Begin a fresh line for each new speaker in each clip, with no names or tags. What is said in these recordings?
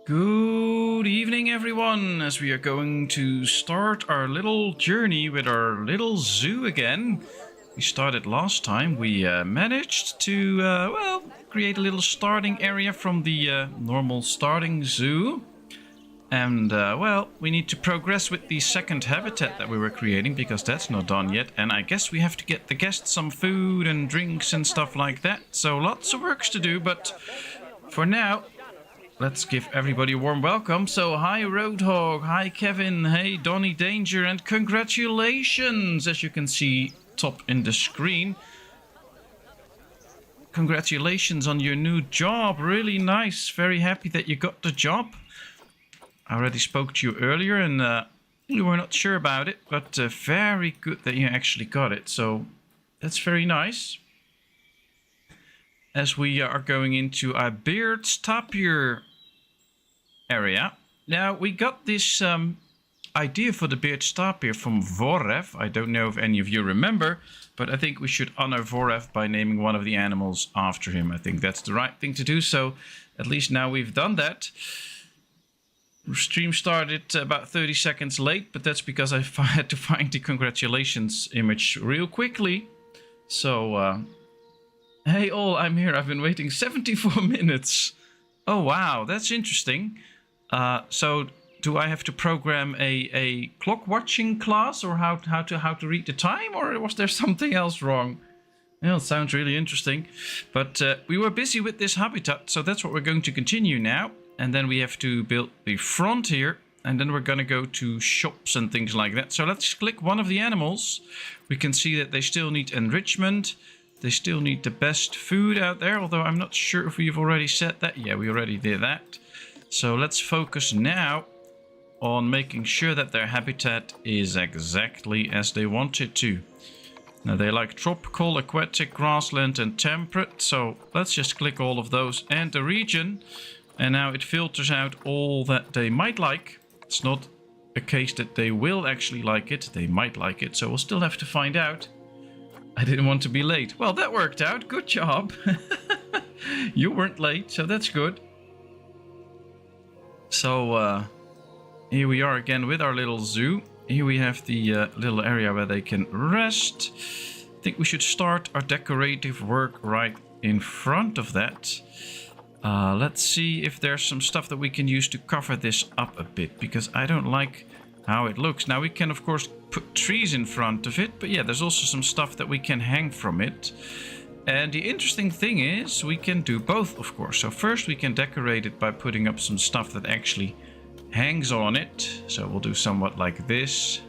Good evening, everyone, as we are going to start our little journey with our little zoo again. We started last time. We managed to, create a little starting area from the normal starting zoo. And, we need to progress with the second habitat that we were creating, because that's not done yet. And I guess we have to get the guests some food and drinks and stuff like that. So lots of works to do, but for now, let's give everybody a warm welcome. So, hi Roadhog, hi Kevin, hey Donny Danger, and congratulations, as you can see top in the screen. Congratulations on your new job, really nice, very happy that you got the job. I already spoke to you earlier and you were not sure about it, but very good that you actually got it, so that's very nice. As we are going into a Beard's Tapir area. Now, we got this idea for the Beard's Tapir from Vorev. I don't know if any of you remember, but I think we should honor Vorev by naming one of the animals after him. I think that's the right thing to do, so at least now we've done that. Stream started about 30 seconds late, but that's because I had to find the congratulations image real quickly. So, hey all, I'm here. I've been waiting 74 minutes. Oh wow, that's interesting. So do I have to program a clock watching class, or how to read the time, or was there something else wrong? Well, it sounds really interesting, but we were busy with this habitat, so that's what we're going to continue now. And then we have to build the front here, and then we're going to go to shops and things like that. So let's click one of the animals. We can see that they still need enrichment. They still need the best food out there, although I'm not sure if we've already said that. Yeah, we already did that. So let's focus now on making sure that their habitat is exactly as they want it to. Now, they like tropical, aquatic, grassland and temperate. So let's just click all of those and the region. And now it filters out all that they might like. It's not a case that they will actually like it. They might like it. So we'll still have to find out. I didn't want to be late. Well, that worked out. Good job. You weren't late, so that's good. So here we are again with our little zoo. Here we have the little area where they can rest. I think we should start our decorative work right in front of that. Let's see if there's some stuff that we can use to cover this up a bit, because I don't like how it looks. Now, we can of course put trees in front of it, but yeah, there's also some stuff that we can hang from it. And the interesting thing is we can do both, of course. So first we can decorate it by putting up some stuff that actually hangs on it. So we'll do somewhat like this.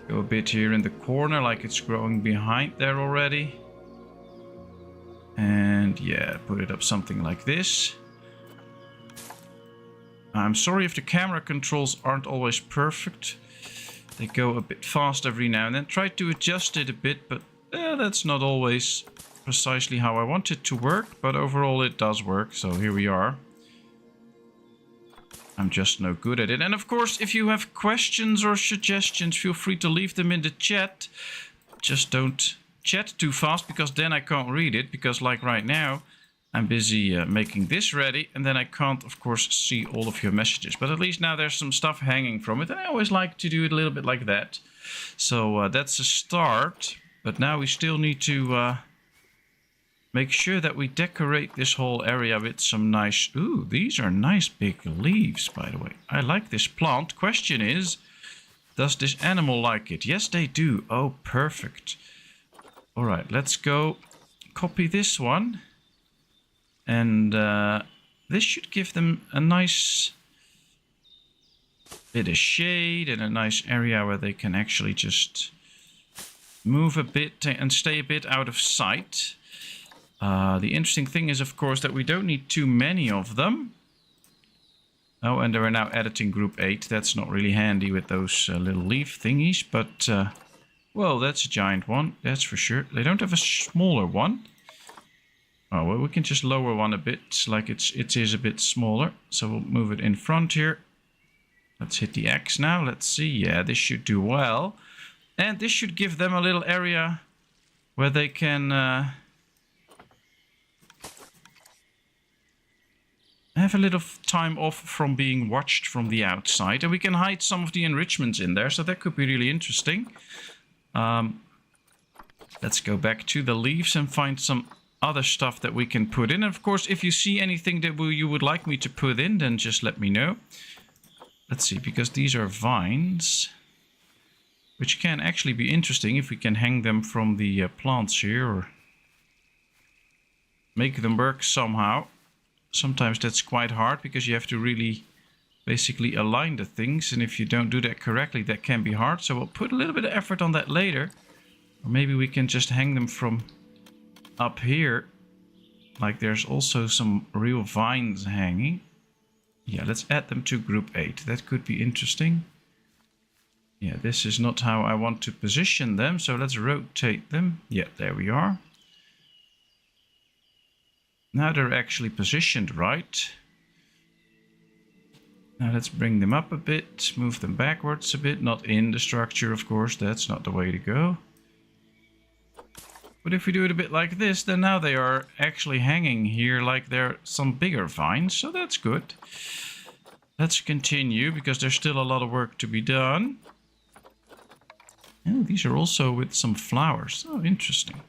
Go a bit here in the corner, like it's growing behind there already. And yeah, put it up something like this. I'm sorry if the camera controls aren't always perfect. They go a bit fast every now and then. Try to adjust it a bit, but that's not always precisely how I want it to work. But overall it does work, so here we are. I'm just no good at it. And of course, if you have questions or suggestions, feel free to leave them in the chat. Just don't chat too fast, because then I can't read it, because like right now I'm busy making this ready, and then I can't of course see all of your messages, but at least now there's some stuff hanging from it, and I always like to do it a little bit like that. So that's a start, but now we still need to make sure that we decorate this whole area with some nice... Ooh, these are nice big leaves, by the way. I like this plant. Question is, does this animal like it? Yes, they do. Oh, perfect. All right, let's go copy this one. And this should give them a nice bit of shade and a nice area where they can actually just move a bit and stay a bit out of sight. The interesting thing is, of course, that we don't need too many of them. Oh, and they are now editing group 8. That's not really handy with those little leaf thingies, but... well, that's a giant one, that's for sure. They don't have a smaller one. Oh, well, we can just lower one a bit, like it is a bit smaller. So we'll move it in front here. Let's hit the X now. Let's see. Yeah, this should do well. And this should give them a little area where they can have a little time off from being watched from the outside. And we can hide some of the enrichments in there. So that could be really interesting. Let's go back to the leaves and find some other stuff that we can put in. And of course, if you see anything that you would like me to put in, then just let me know. Let's see, because these are vines, which can actually be interesting if we can hang them from the plants here or make them work somehow. Sometimes that's quite hard because you have to really basically align the things, and if you don't do that correctly, that can be hard. So we'll put a little bit of effort on that later. Or maybe we can just hang them from up here. Like there's also some real vines hanging. Yeah, let's add them to group 8. That could be interesting. Yeah, this is not how I want to position them, so let's rotate them. Yeah, there we are. Now they're actually positioned right. Now let's bring them up a bit, move them backwards a bit, not in the structure, of course, that's not the way to go. But if we do it a bit like this, then now they are actually hanging here like they're some bigger vines, so that's good. Let's continue, because there's still a lot of work to be done. Oh, these are also with some flowers. Oh, interesting.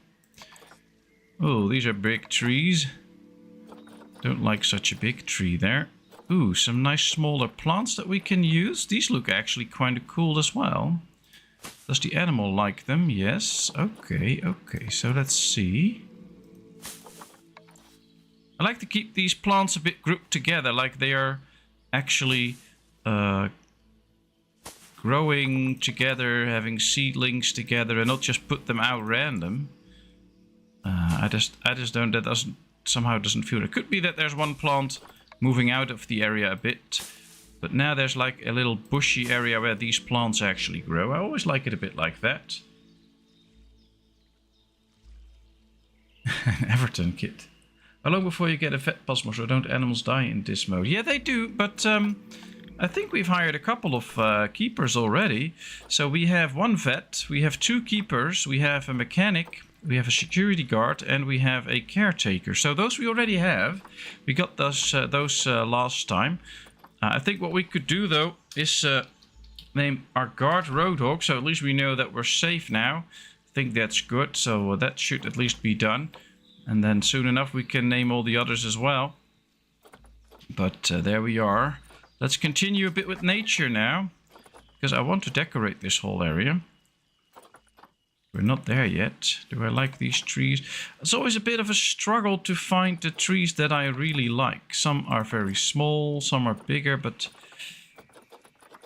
Oh, these are big trees. Don't like such a big tree there. Ooh, some nice smaller plants that we can use. These look actually kind of cool as well. Does the animal like them? Yes. Okay, okay. So let's see. I like to keep these plants a bit grouped together, like they are actually growing together, having seedlings together, and not just put them out random. I just don't. That doesn't feel. It could be that there's one plant moving out of the area a bit, but now there's like a little bushy area where these plants actually grow. I always like it a bit like that. Everton kit. How long before you get a vet, Pasmos, or don't animals die in this mode? Yeah, they do, but I think we've hired a couple of keepers already. So we have one vet, we have 2 keepers, we have a mechanic, we have a security guard, and we have a caretaker. So those we already have. We got those last time. I think what we could do, though, is name our guard Roadhog, so at least we know that we're safe now. I think that's good, so that should at least be done. And then soon enough we can name all the others as well. But there we are. Let's continue a bit with nature now, because I want to decorate this whole area. We're not there yet. Do I like these trees? It's always a bit of a struggle to find the trees that I really like. Some are very small, some are bigger, but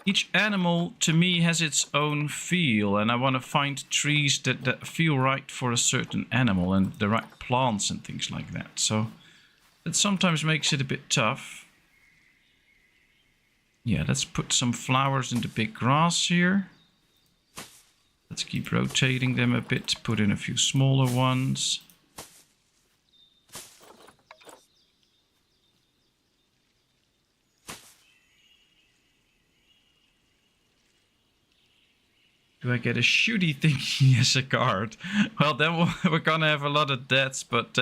each animal to me has its own feel, and I want to find trees that feel right for a certain animal and the right plants and things like that. So that sometimes makes it a bit tough. Yeah, let's put some flowers in the big grass here. Let's keep rotating them a bit, put in a few smaller ones. Do I get a shooty thingy as a card? Well, then we're gonna have a lot of deaths, but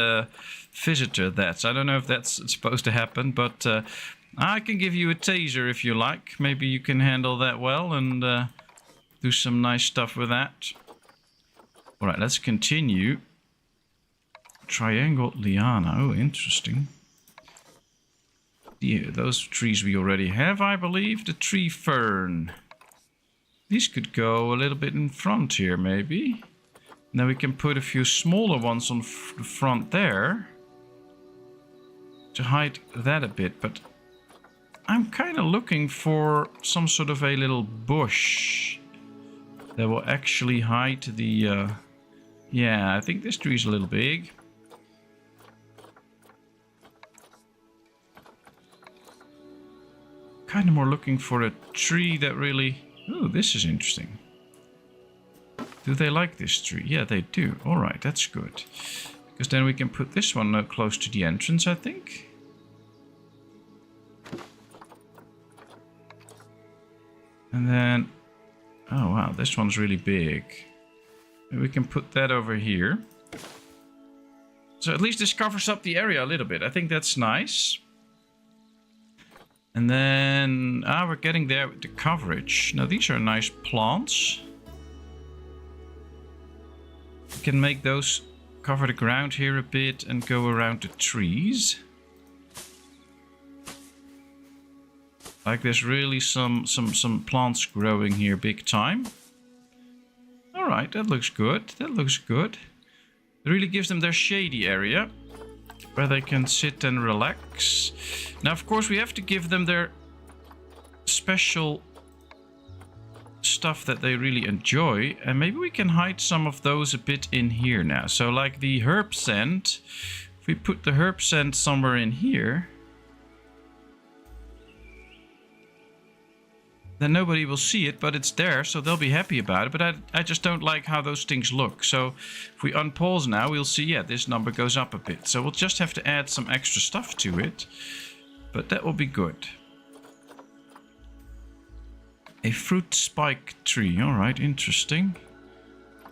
visitor deaths. I don't know if that's supposed to happen, but I can give you a taser if you like. Maybe you can handle that well and do some nice stuff with that. Alright, let's continue. Triangle liana. Oh, interesting. Yeah, those trees we already have, I believe. The tree fern. These could go a little bit in front here, maybe. Now we can put a few smaller ones on the front there to hide that a bit, but I'm kind of looking for some sort of a little bush that will actually hide the... Yeah, I think this tree is a little big. Kind of more looking for a tree that really... Oh, this is interesting. Do they like this tree? Yeah, they do. Alright, that's good. Because then we can put this one close to the entrance, I think. And then... Oh, wow, this one's really big. Maybe we can put that over here. So at least this covers up the area a little bit. I think that's nice. And then, we're getting there with the coverage. Now, these are nice plants. We can make those cover the ground here a bit and go around the trees. Like there's really some plants growing here big time. Alright, that looks good. That looks good. It really gives them their shady area where they can sit and relax. Now, of course, we have to give them their special stuff that they really enjoy. And maybe we can hide some of those a bit in here now. So like the herb scent, if we put the herb scent somewhere in here, then nobody will see it, but it's there, so they'll be happy about it. But I just don't like how those things look. So if we unpause now, we'll see, yeah, this number goes up a bit. So we'll just have to add some extra stuff to it. But that will be good. A fruit spike tree. All right, interesting.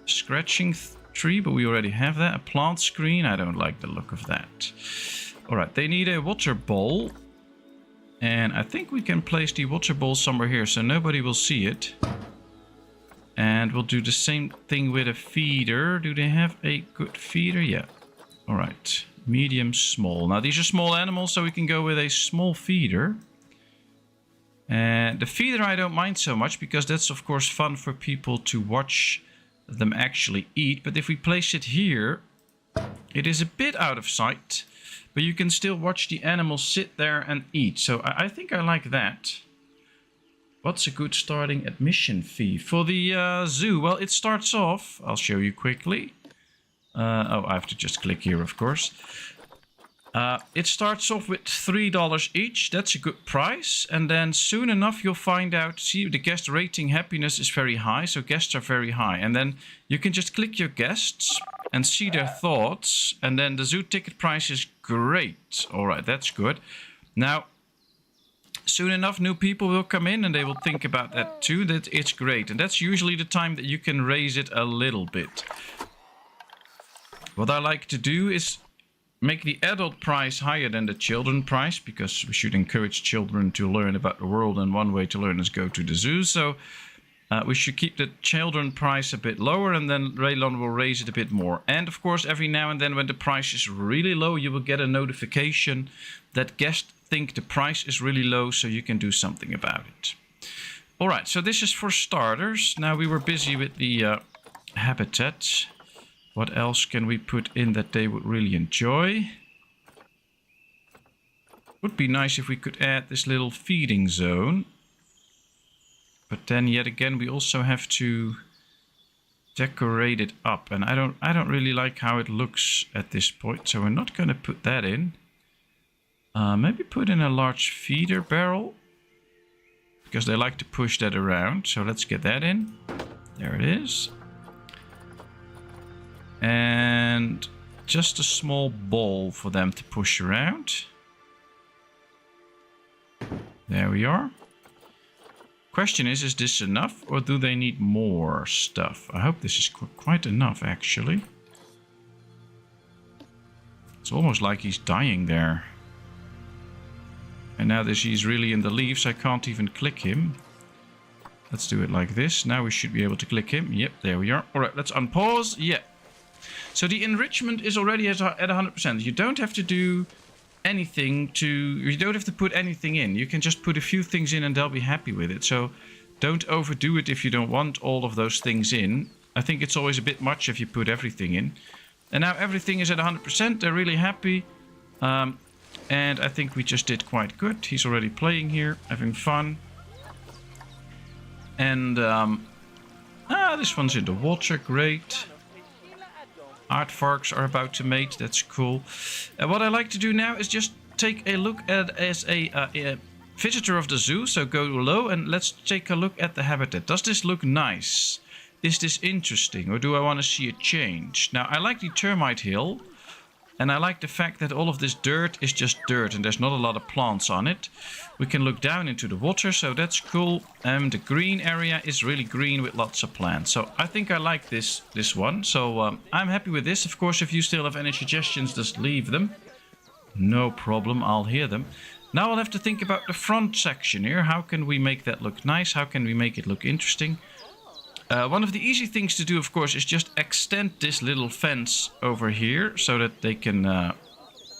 Scratching tree, but we already have that. A plant screen. I don't like the look of that. All right, they need a water bowl. And I think we can place the water bowl somewhere here so nobody will see it. And we'll do the same thing with a feeder. Do they have a good feeder? Yeah. All right. Medium, small. Now these are small animals, so we can go with a small feeder. And the feeder I don't mind so much because that's of course fun for people to watch them actually eat. But if we place it here, it is a bit out of sight. But you can still watch the animals sit there and eat. So I think I like that. What's a good starting admission fee? For the zoo, well, it starts off... I'll show you quickly. Oh, I have to just click here, of course. It starts off with $3 each. That's a good price. And then soon enough, you'll find out... See, the guest rating happiness is very high. So guests are very high. And then you can just click your guests and see their thoughts. And then the zoo ticket price is great. All right, that's good. Now, soon enough, new people will come in and they will think about that too. That it's great. And that's usually the time that you can raise it a little bit. What I like to do is make the adult price higher than the children price, because we should encourage children to learn about the world, and one way to learn is go to the zoo. So we should keep the children price a bit lower, and then Raylon will raise it a bit more. And of course, every now and then when the price is really low, you will get a notification that guests think the price is really low, so you can do something about it. All right, so this is for starters. Now we were busy with the habitat. What else can we put in that they would really enjoy? Would be nice if we could add this little feeding zone. But then yet again, we also have to decorate it up. And I don't really like how it looks at this point. So we're not going to put that in. Maybe put in a large feeder barrel, because they like to push that around. So let's get that in. There it is. And just a small ball for them to push around. There we are. Question is this enough, or do they need more stuff? I hope this is quite enough, actually. It's almost like he's dying there. And now that he's really in the leaves, I can't even click him. Let's do it like this. Now we should be able to click him. Yep, there we are. All right, let's unpause. Yeah. So the enrichment is already at 100%. You don't have to do anything you don't have to put anything in. You can just put a few things in and they'll be happy with it. So don't overdo it if you don't want all of those things in. I think it's always a bit much if you put everything in. And now everything is at 100%. They're really happy. And I think we just did quite good. He's already playing here, having fun. And this one's in the water. Great. Aardvarks are about to mate. That's cool. What I like to do now is just take a look at as a visitor of the zoo. So go low and let's take a look at the habitat. Does this look nice? Is this interesting, or do I want to see a change? Now, I like the termite hill. And I like the fact that all of this dirt is just dirt and there's not a lot of plants on it. We can look down into the water, so that's cool. The green area is really green with lots of plants. So I think I like this one. So I'm happy with this. Of course, if you still have any suggestions, just leave them. No problem, I'll hear them. Now I'll have to think about the front section here. How can we make that look nice? How can we make it look interesting? One of the easy things to do, of course, is just extend this little fence over here so that they can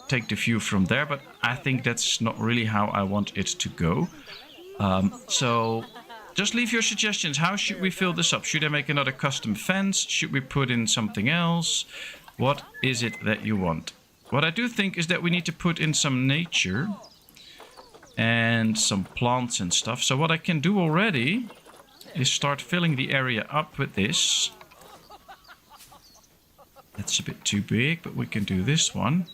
take the view from there. But I think that's not really how I want it to go. So just leave your suggestions. How should we fill this up? Should I make another custom fence? Should we put in something else? What is it that you want? What I do think is that we need to put in some nature and some plants and stuff. So what I can do already is start filling the area up with this. That's a bit too big, but we can do this one.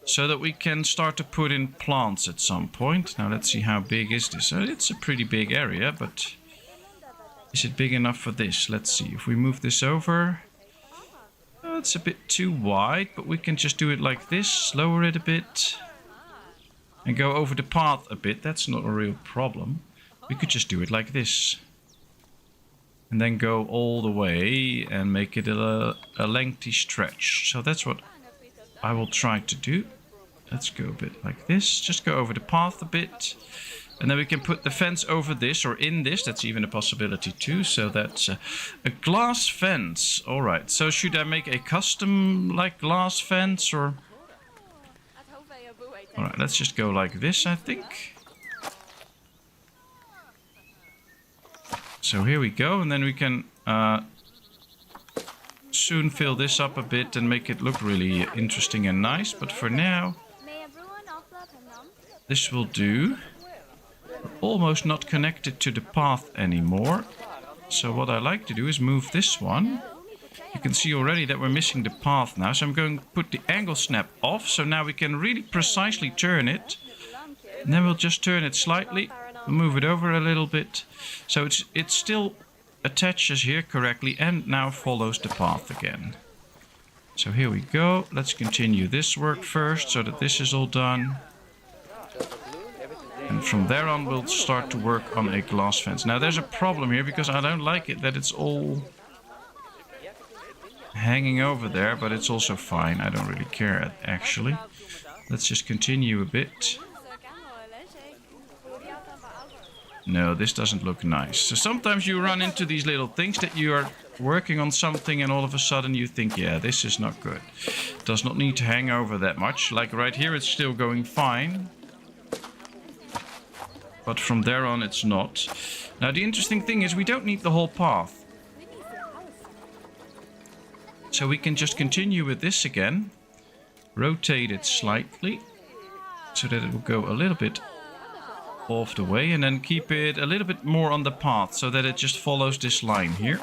So that we can start to put in plants at some point. Now let's see, how big is this? It's a pretty big area, but is it big enough for this? Let's see. If we move this over, it's a bit too wide, but we can just do it like this, lower it a bit, and go over the path a bit. That's not a real problem. We could just do it like this. And then go all the way and make it a lengthy stretch. So that's what I will try to do. Let's go a bit like this. Just go over the path a bit. And then we can put the fence over this or in this. That's even a possibility too. So that's a glass fence. Alright, so should I make a custom like glass fence or... Alright, let's just go like this, I think. So here we go, and then we can soon fill this up a bit and make it look really interesting and nice. But for now, this will do. We're almost not connected to the path anymore. So what I like to do is move this one. You can see already that we're missing the path now. So I'm going to put the angle snap off. So now we can really precisely turn it. And then we'll just turn it slightly. We'll move it over a little bit. So it still attaches here correctly and now follows the path again. So here we go. Let's continue this work first so that this is all done. And from there on we'll start to work on a glass fence. Now there's a problem here because I don't like it that it's all hanging over there, but it's also fine. I don't really care actually. Let's just continue a bit. No, this doesn't look nice. So sometimes you run into these little things that you are working on something and all of a sudden you think, yeah, this is not good. It does not need to hang over that much. Like right here, it's still going fine. But from there on, it's not. Now, the interesting thing is we don't need the whole path. So we can just continue with this again. Rotate it slightly so that it will go a little bit off the way and then keep it a little bit more on the path so that it just follows this line here.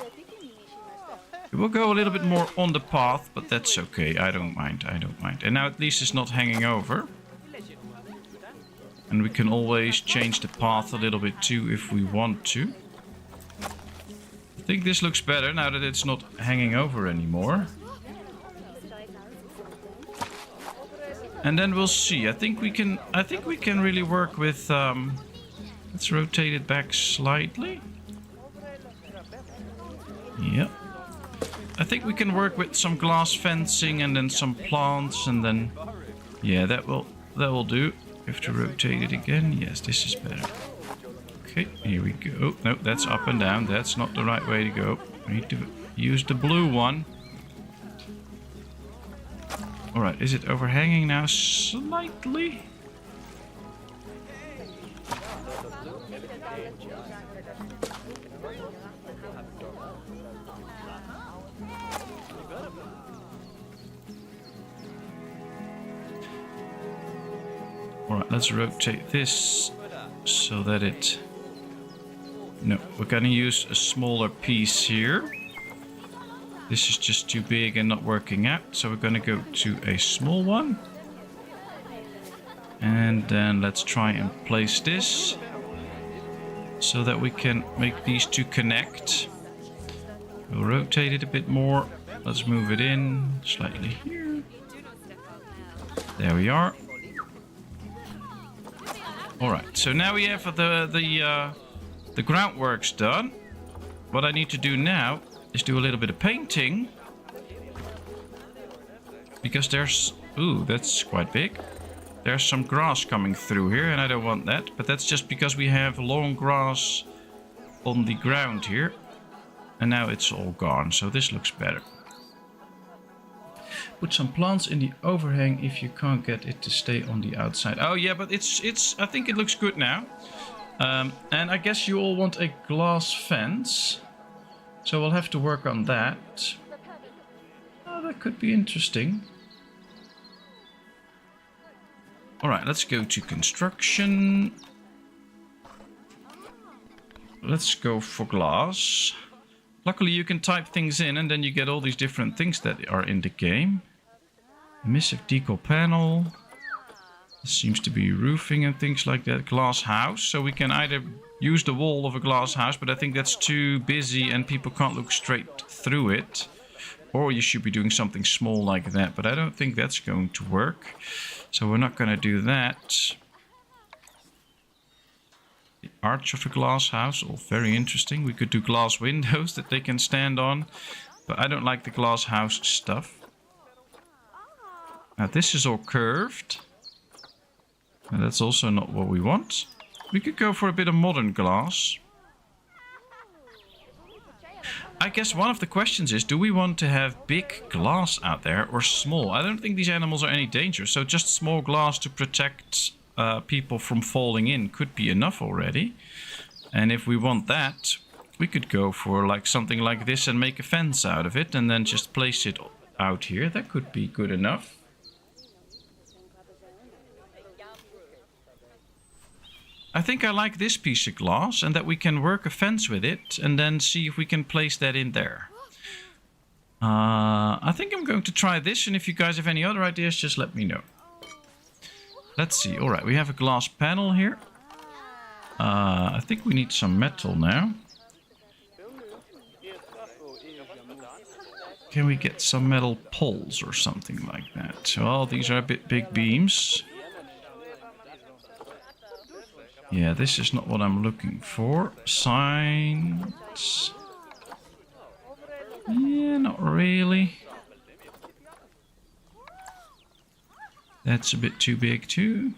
It will go a little bit more on the path, but that's okay. I don't mind. And now at least it's not hanging over. And we can always change the path a little bit too if we want to. I think this looks better now that it's not hanging over anymore. And then we'll see. I think we can really work with let's rotate it back slightly. Yep. I think we can work with some glass fencing and then some plants and then yeah, that will do. We have to rotate it again. Yes, this is better. Okay, here we go. No, that's up and down. That's not the right way to go. We need to use the blue one. Alright, is it overhanging now slightly? Alright, let's rotate this so that it... No, we're gonna use a smaller piece here. This is just too big and not working out, so we're going to go to a small one. And then let's try and place this so that we can make these two connect. We'll rotate it a bit more. Let's move it in slightly here. There we are. Alright, so now we have the groundworks done. What I need to do now is do a little bit of painting. Because there's... Ooh, that's quite big. There's some grass coming through here, and I don't want that. But that's just because we have long grass on the ground here. And now it's all gone, so this looks better. Put some plants in the overhang if you can't get it to stay on the outside. Oh yeah, but it's. I think it looks good now. And I guess you all want a glass fence. So we'll have to work on that. Oh, that could be interesting. Alright, let's go to construction. Let's go for glass. Luckily you can type things in and then you get all these different things that are in the game. Emissive decal panel. This seems to be roofing and things like that. Glass house. So we can either use the wall of a glass house, but I think that's too busy and people can't look straight through it. Or you should be doing something small like that, but I don't think that's going to work. So we're not going to do that. The arch of a glass house, all very interesting. We could do glass windows that they can stand on, but I don't like the glass house stuff. Now this is all curved. And that's also not what we want. We could go for a bit of modern glass. I guess one of the questions is, do we want to have big glass out there or small? I don't think these animals are any danger, so just small glass to protect people from falling in could be enough already. And if we want that, we could go for like something like this and make a fence out of it and then just place it out here. That could be good enough. I think I like this piece of glass and that we can work a fence with it and then see if we can place that in there. I think I'm going to try this, and if you guys have any other ideas, just let me know. Let's see. All right, we have a glass panel here. I think we need some metal now. Can we get some metal poles or something like that? Well, these are a bit big beams. Yeah, this is not what I'm looking for. Signs. Yeah, not really. That's a bit too big too.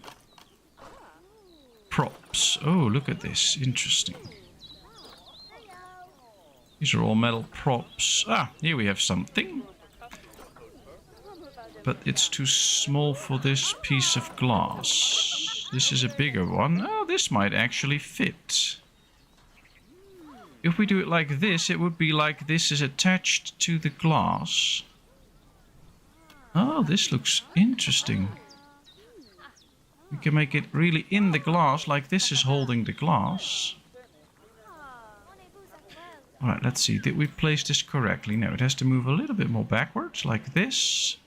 Props. Oh, look at this. Interesting. These are all metal props. Ah, here we have something. But it's too small for this piece of glass. This is a bigger one. Oh, this might actually fit. If we do it like this, it would be like this is attached to the glass. Oh, this looks interesting. We can make it really in the glass, like this is holding the glass. Alright, let's see. Did we place this correctly? No, it has to move a little bit more backwards, like this.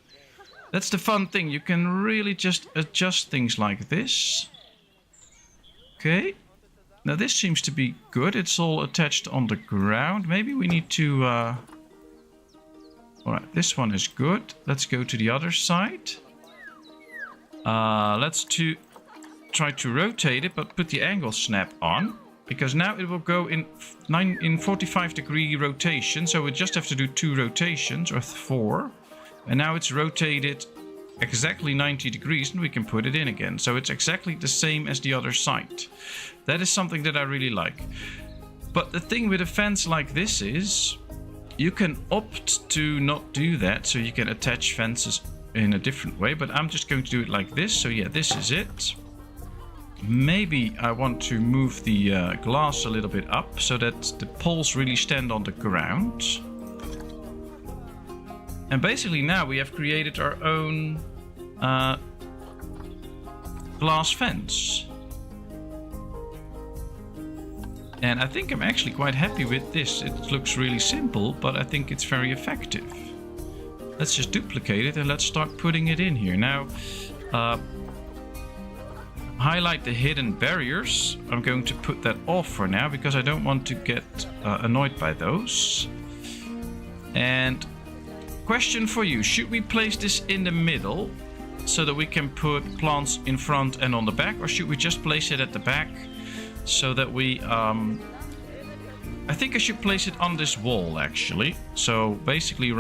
That's the fun thing. You can really just adjust things like this. Okay. Now this seems to be good. It's all attached on the ground. Maybe we need to... Alright, this one is good. Let's go to the other side. Let's try to rotate it, but put the angle snap on. Because now it will go in 45-degree rotation. So we just have to do 2 rotations, or 4. And now it's rotated exactly 90 degrees and we can put it in again. So it's exactly the same as the other side. That is something that I really like. But the thing with a fence like this is you can opt to not do that. So you can attach fences in a different way. But I'm just going to do it like this. So yeah, this is it. Maybe I want to move the glass a little bit up so that the poles really stand on the ground. And basically now we have created our own glass fence. And I think I'm actually quite happy with this. It looks really simple, but I think it's very effective. Let's just duplicate it and let's start putting it in here. Now, highlight the hidden barriers. I'm going to put that off for now because I don't want to get annoyed by those. And... question for you, should we place this in the middle so that we can put plants in front and on the back, or should we just place it at the back so that we I think I should place it on this wall actually. So basically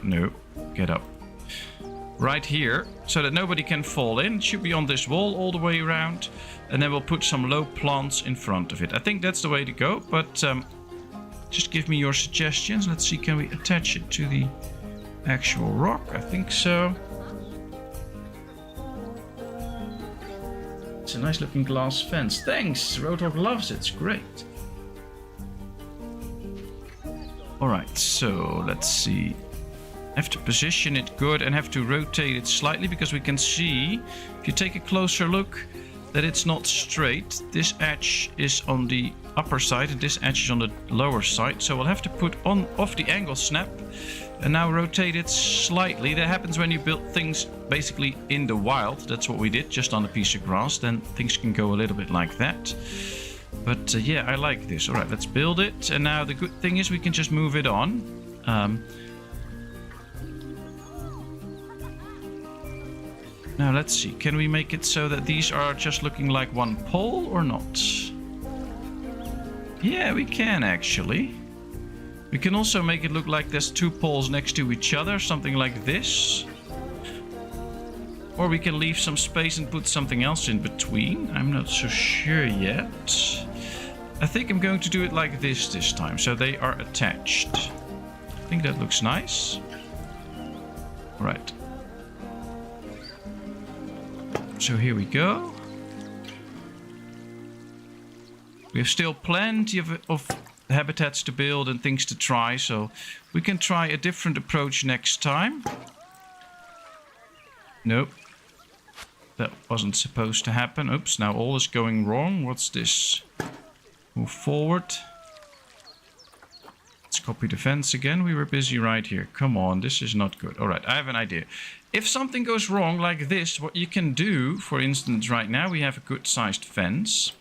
no, get up. right here so that nobody can fall in. It should be on this wall all the way around. And then we'll put some low plants in front of it. I think that's the way to go, but just give me your suggestions. Let's see, can we attach it to the actual rock? I think so. It's a nice looking glass fence. Thanks, Roadhog loves it. It's great. Alright, so let's see. Have to position it good and have to rotate it slightly because we can see, if you take a closer look, that it's not straight. This edge is on the upper side and this edge is on the lower side. So we'll have to put on off the angle snap and now rotate it slightly. That happens when you build things basically in the wild. That's what we did, just on a piece of grass. Then things can go a little bit like that. But yeah, I like this. All right, let's build it. And now the good thing is we can just move it on. Now let's see, can we make it so that these are just looking like one pole or not? Yeah, we can actually. We can also make it look like there's two poles next to each other, something like this. Or we can leave some space and put something else in between. I'm not so sure yet. I think I'm going to do it like this time, so they are attached. I think that looks nice. All right. So here we go. We have still plenty of habitats to build and things to try, so we can try a different approach next time. Nope. That wasn't supposed to happen. Oops, now all is going wrong. What's this? Move forward. Let's copy the fence again. We were busy right here. Come on, this is not good. All right, I have an idea. If something goes wrong like this, what you can do, for instance, right now we have a good sized fence.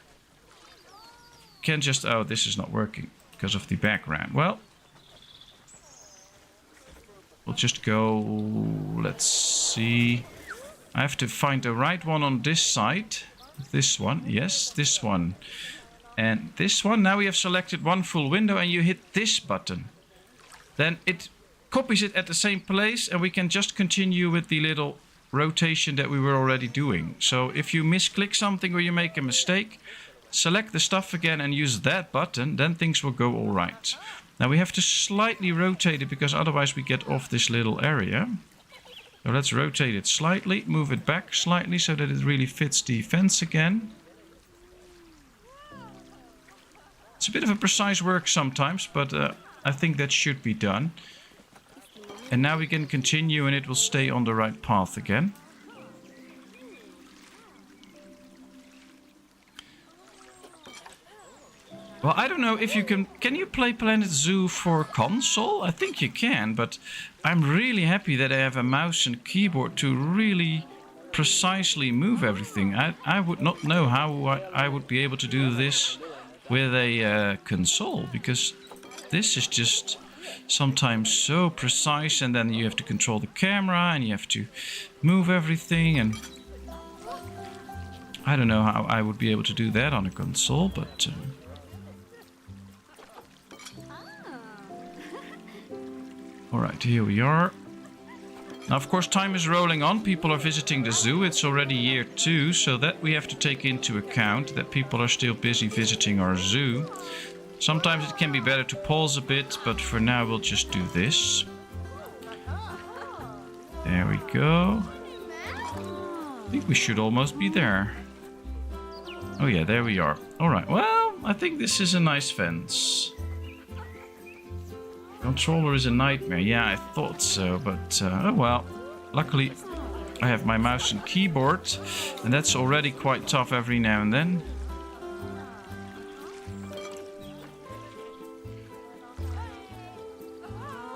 You can just, oh, this is not working because of the background. Well, we'll just go, let's see. I have to find the right one on this side. This one, yes, this one. And this one. Now we have selected one full window and you hit this button. Then it copies it at the same place and we can just continue with the little rotation that we were already doing. So if you misclick something or you make a mistake, select the stuff again and use that button, then things will go all right. Now we have to slightly rotate it because otherwise we get off this little area. So let's rotate it slightly, move it back slightly so that it really fits the fence again. It's a bit of a precise work sometimes, but I think that should be done. And now we can continue and it will stay on the right path again. Well, I don't know if you can you play Planet Zoo for console? I think you can, but I'm really happy that I have a mouse and keyboard to really precisely move everything. I would not know how I would be able to do this with a console, because this is just sometimes so precise, and then you have to control the camera and you have to move everything, and I don't know how I would be able to do that on a console, but alright, here we are. Now, of course, time is rolling on. People are visiting the zoo. It's already year 2, so that we have to take into account, that people are still busy visiting our zoo. Sometimes it can be better to pause a bit, but for now we'll just do this. There we go. I think we should almost be there. Oh yeah, there we are. Alright, well, I think this is a nice fence. Controller is a nightmare. Yeah, I thought so, but oh well. Luckily, I have my mouse and keyboard, and that's already quite tough every now and then.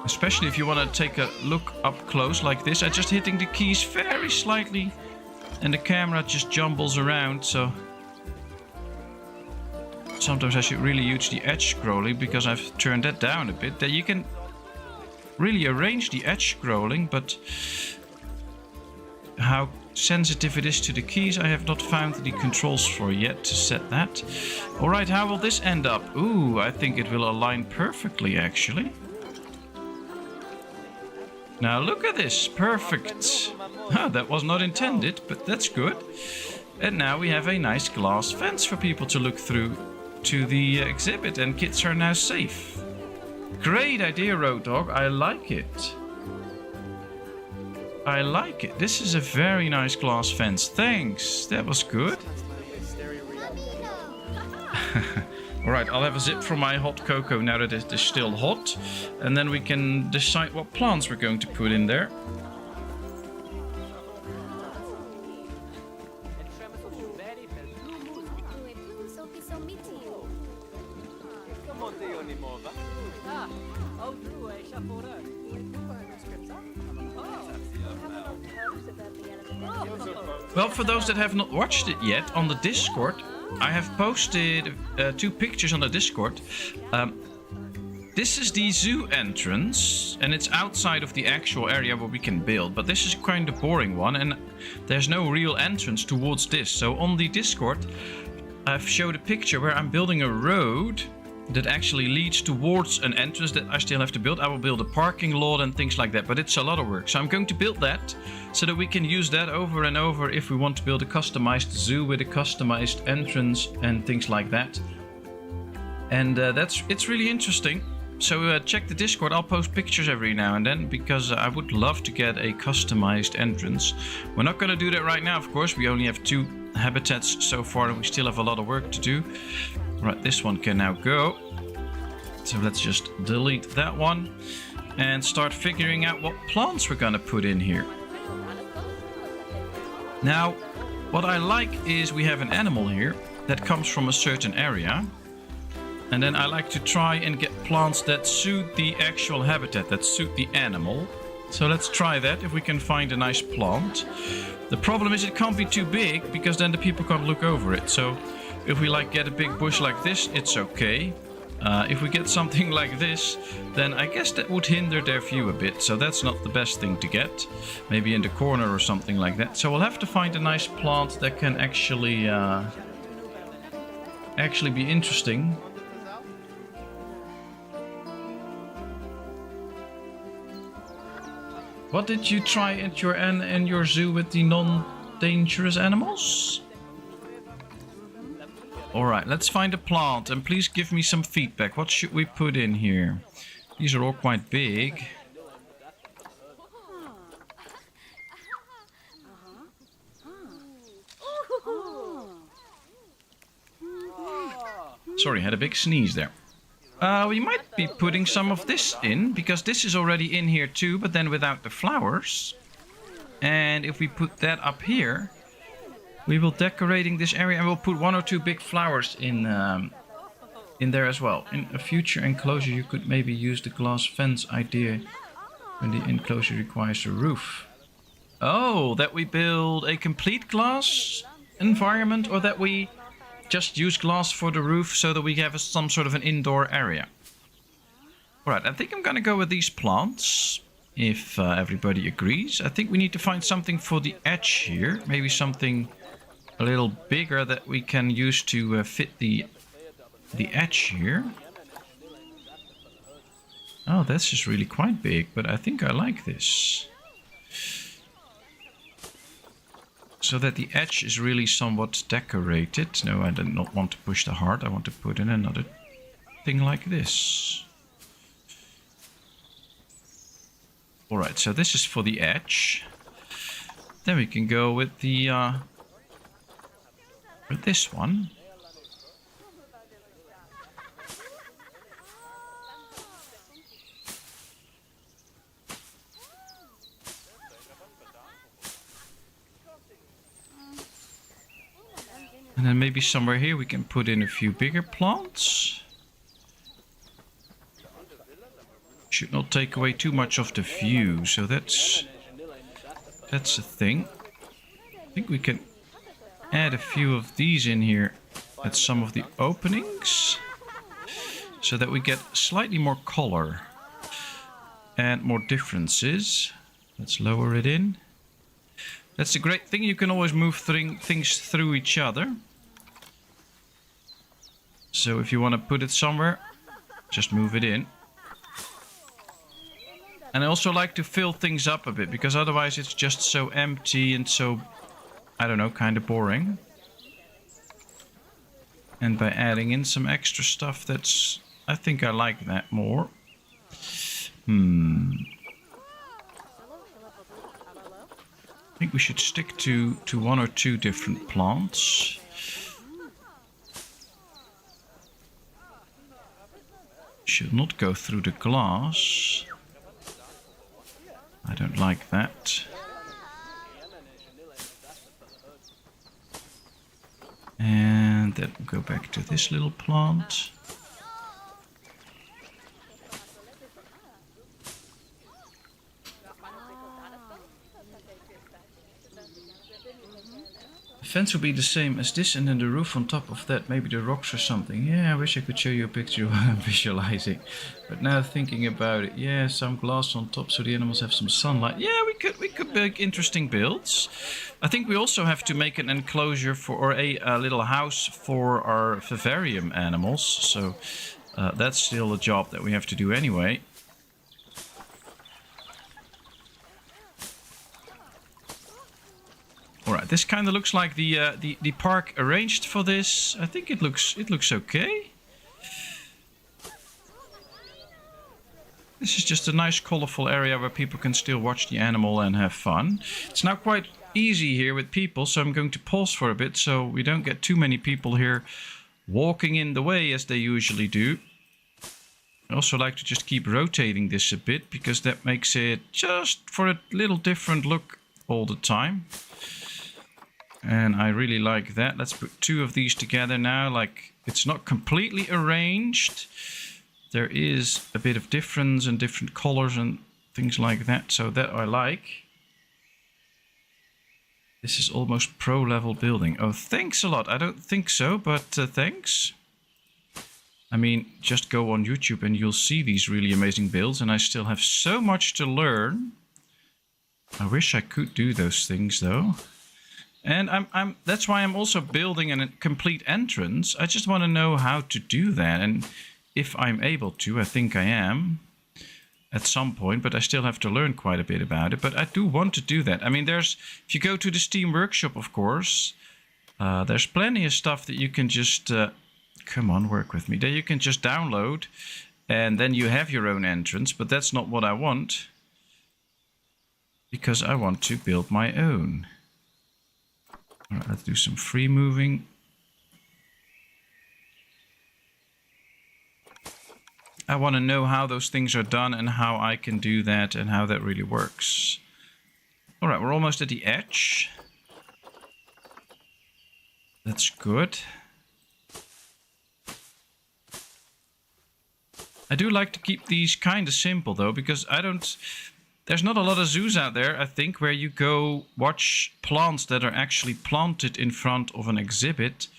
Especially if you want to take a look up close like this. I'm just hitting the keys very slightly, and the camera just jumbles around, so sometimes I should really use the edge scrolling, because I've turned that down a bit. That you can really arrange the edge scrolling, but how sensitive it is to the keys, I have not found the controls for yet to set that. Alright, how will this end up? Ooh, I think it will align perfectly actually. Now look at this, perfect. Ah, that was not intended, but that's good. And now we have a nice glass fence for people to look through to the exhibit, and kids are now safe. Great idea, Road Dog. I like it. I like it. This is a very nice glass fence. Thanks. That was good. Alright, I'll have a sip from my hot cocoa now that it is still hot. And then we can decide what plants we're going to put in there. Well, for those that have not watched it yet, on the Discord, I have posted 2 pictures on the Discord. This is the zoo entrance, and it's outside of the actual area where we can build, but this is a kind of boring one, and there's no real entrance towards this. So on the Discord, I've showed a picture where I'm building a road that actually leads towards an entrance that I still have to build. I will build a parking lot and things like that, but it's a lot of work. So I'm going to build that so that we can use that over and over if we want to build a customized zoo with a customized entrance and things like that. And it's really interesting. So check the Discord. I'll post pictures every now and then because I would love to get a customized entrance. We're not going to do that right now, of course. We only have 2 habitats so far and we still have a lot of work to do. Right, this one can now go. So let's just delete that one and start figuring out what plants we're going to put in here. Now, what I like is we have an animal here that comes from a certain area. And then I like to try and get plants that suit the actual habitat, that suit the animal. So let's try that if we can find a nice plant. The problem is it can't be too big because then the people can't look over it. So if we get a big bush like this, it's okay. If we get something like this, then I guess that would hinder their view a bit. So that's not the best thing to get. Maybe in the corner or something like that. So we'll have to find a nice plant that can actually be interesting. What did you try at your zoo with the non-dangerous animals? Alright, let's find a plant and please give me some feedback. What should we put in here? These are all quite big. Sorry, had a big sneeze there. We might be putting some of this in, because this is already in here too, but then without the flowers. And if we put that up here, we will decorating this area and we'll put 1 or 2 big flowers in there as well. In a future enclosure, you could maybe use the glass fence idea when the enclosure requires a roof. Oh, that we build a complete glass environment, or that we just use glass for the roof so that we have some sort of an indoor area. Alright, I think I'm gonna go with these plants, if everybody agrees. I think we need to find something for the edge here. Maybe something a little bigger that we can use to fit the edge here. Oh, that's just really quite big, but I think I like this. So that the edge is really somewhat decorated. No, I do not want to push the heart. I want to put in another thing like this. Alright, so this is for the edge. Then we can go with the with this one. And then maybe somewhere here we can put in a few bigger plants. Should not take away too much of the view, so that's a thing. I think we can add a few of these in here at some of the openings, so that we get slightly more color and more differences. Let's lower it in. That's a great thing, you can always move things through each other. So if you want to put it somewhere, just move it in. And I also like to fill things up a bit, because otherwise it's just so empty and so, I don't know, kind of boring. And by adding in some extra stuff, that's... I think I like that more. I think we should stick to 1 or 2 different plants. Should not go through the glass. I don't like that. And then we'll go back to this little plant. The fence will be the same as this, and then the roof on top of that, maybe the rocks or something. Yeah, I wish I could show you a picture of what I'm visualizing. But now thinking about it, yeah, some glass on top so the animals have some sunlight. Yeah, we could make interesting builds. I think we also have to make an enclosure for, or a little house for our vivarium animals. So that's still a job that we have to do anyway. Alright, this kind of looks like the park arranged for this. I think it looks okay. This is just a nice colorful area where people can still watch the animal and have fun. It's now quite easy here with people, so I'm going to pause for a bit so we don't get too many people here walking in the way as they usually do. I also like to just keep rotating this a bit, because that makes it just for a little different look all the time. And I really like that. Let's put 2 of these together now. Like, it's not completely arranged. There is a bit of difference and different colors and things like that. So that I like. This is almost pro level building. Oh, thanks a lot. I don't think so, but thanks. I mean, just go on YouTube and you'll see these really amazing builds. And I still have so much to learn. I wish I could do those things though. And that's why I'm also building a complete entrance. I just want to know how to do that. And if I'm able to, I think I am at some point, but I still have to learn quite a bit about it. But I do want to do that. I mean, if you go to the Steam Workshop, of course, there's plenty of stuff that you can just, come on, work with me. That you can just download and then you have your own entrance. But that's not what I want, because I want to build my own. All right, let's do some free moving. I want to know how those things are done and how I can do that and how that really works. All right, we're almost at the edge. That's good. I do like to keep these kind of simple though, because there's not a lot of zoos out there, I think, where you go watch plants that are actually planted in front of an exhibit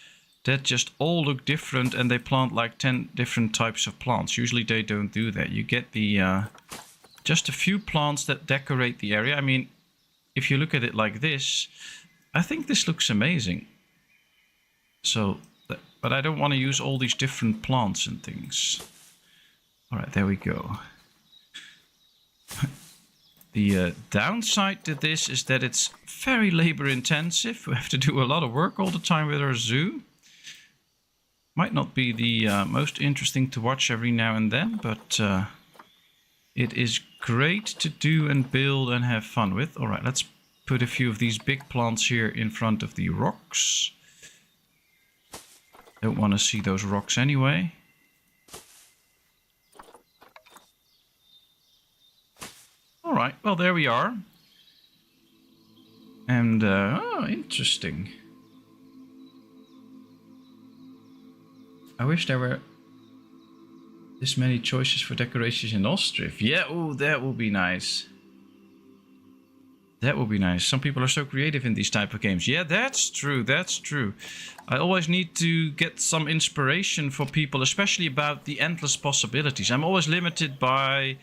that just all look different, and they plant like 10 different types of plants. Usually they don't do that. You get the just a few plants that decorate the area. I mean, if you look at it like this, I think this looks amazing. So, but I don't want to use all these different plants and things. All right, there we go. The downside to this is that it's very labor intensive. We have to do a lot of work all the time with our zoo. Might not be the most interesting to watch every now and then, but it is great to do and build and have fun with. All right, let's put a few of these big plants here in front of the rocks. Don't want to see those rocks anyway. All right, well, there we are. And, oh, interesting. I wish there were this many choices for decorations in Ostrich. Yeah, oh, that would be nice. That would be nice. Some people are so creative in these type of games. Yeah, that's true, that's true. I always need to get some inspiration for people, especially about the endless possibilities. I'm always limited by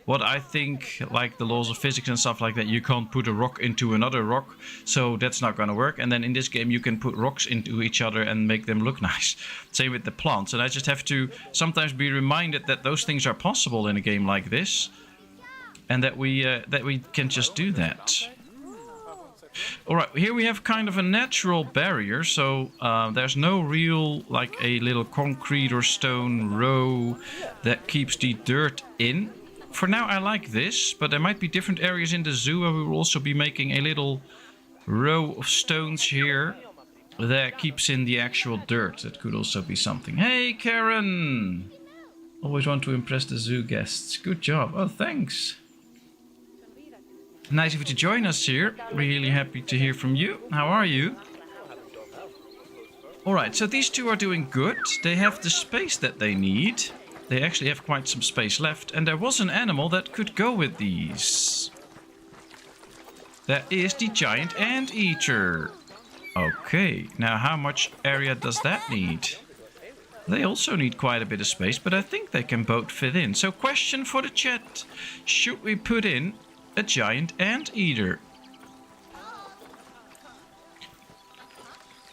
what I think, like the laws of physics and stuff like that. You can't put a rock into another rock, so that's not going to work. And then in this game you can put rocks into each other and make them look nice. Same with the plants. And I just have to sometimes be reminded that those things are possible in a game like this. and that we can just do that. All right, here we have kind of a natural barrier, so there's no real, like a little concrete or stone row that keeps the dirt in. For now, I like this, but there might be different areas in the zoo where we will also be making a little row of stones here that keeps in the actual dirt. That could also be something. Hey, Karen! Always want to impress the zoo guests. Good job. Oh, thanks. Nice of you to join us here. Really happy to hear from you. How are you? Alright, so these two are doing good. They have the space that they need. They actually have quite some space left. And there was an animal that could go with these. That is the giant anteater. Okay, now how much area does that need? They also need quite a bit of space, but I think they can both fit in. So question for the chat. Should we put in a giant anteater?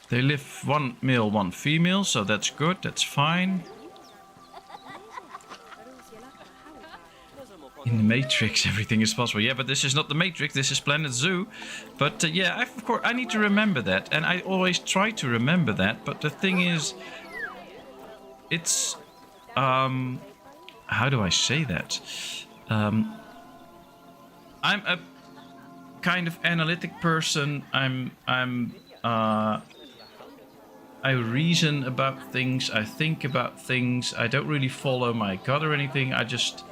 They live one male, one female, so that's good, that's fine. In the Matrix, everything is possible. Yeah, but this is not the Matrix, this is Planet Zoo. But yeah, of course, I need to remember that. And I always try to remember that. But the thing is, it's... how do I say that? I'm a kind of analytic person. I reason about things. I think about things. I don't really follow my gut or anything. I just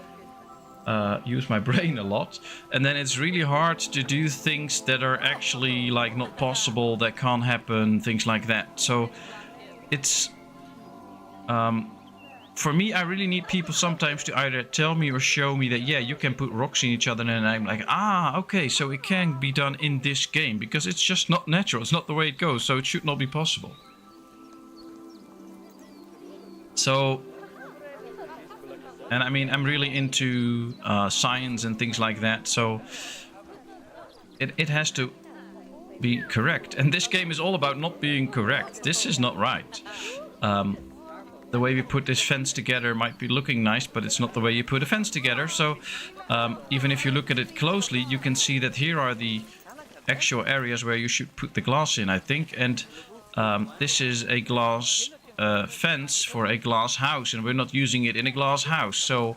use my brain a lot. And then it's really hard to do things that are actually like not possible, that can't happen, things like that. So it's... for me, I really need people sometimes to either tell me or show me that, yeah, you can put rocks in each other, and I'm like, ah, okay, so it can be done in this game, because it's just not natural, it's not the way it goes, so it should not be possible. So, and I mean, I'm really into science and things like that, so it has to be correct. And this game is all about not being correct. This is not right. The way we put this fence together might be looking nice, but it's not the way you put a fence together. So even if you look at it closely, you can see that here are the actual areas where you should put the glass in, I think. And this is a glass fence for a glass house, and we're not using it in a glass house. So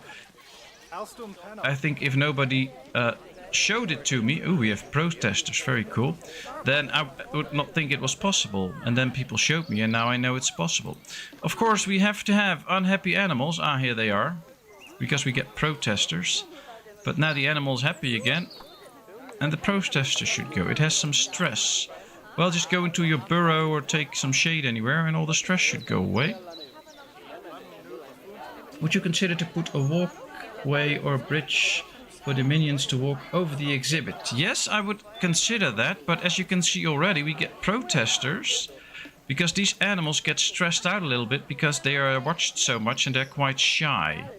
I think if nobody showed it to me, oh, we have protesters, very cool, then I would not think it was possible. And then people showed me, and now I know it's possible. Of course, we have to have unhappy animals. Ah, here they are, because we get protesters. But now the animal's happy again, and the protester should go. It has some stress. Well, just go into your burrow or take some shade anywhere, and all the stress should go away. Would you consider to put a walkway or a bridge for the minions to walk over the exhibit? Yes, I would consider that, but as you can see already, we get protesters because these animals get stressed out a little bit because they are watched so much and they're quite shy.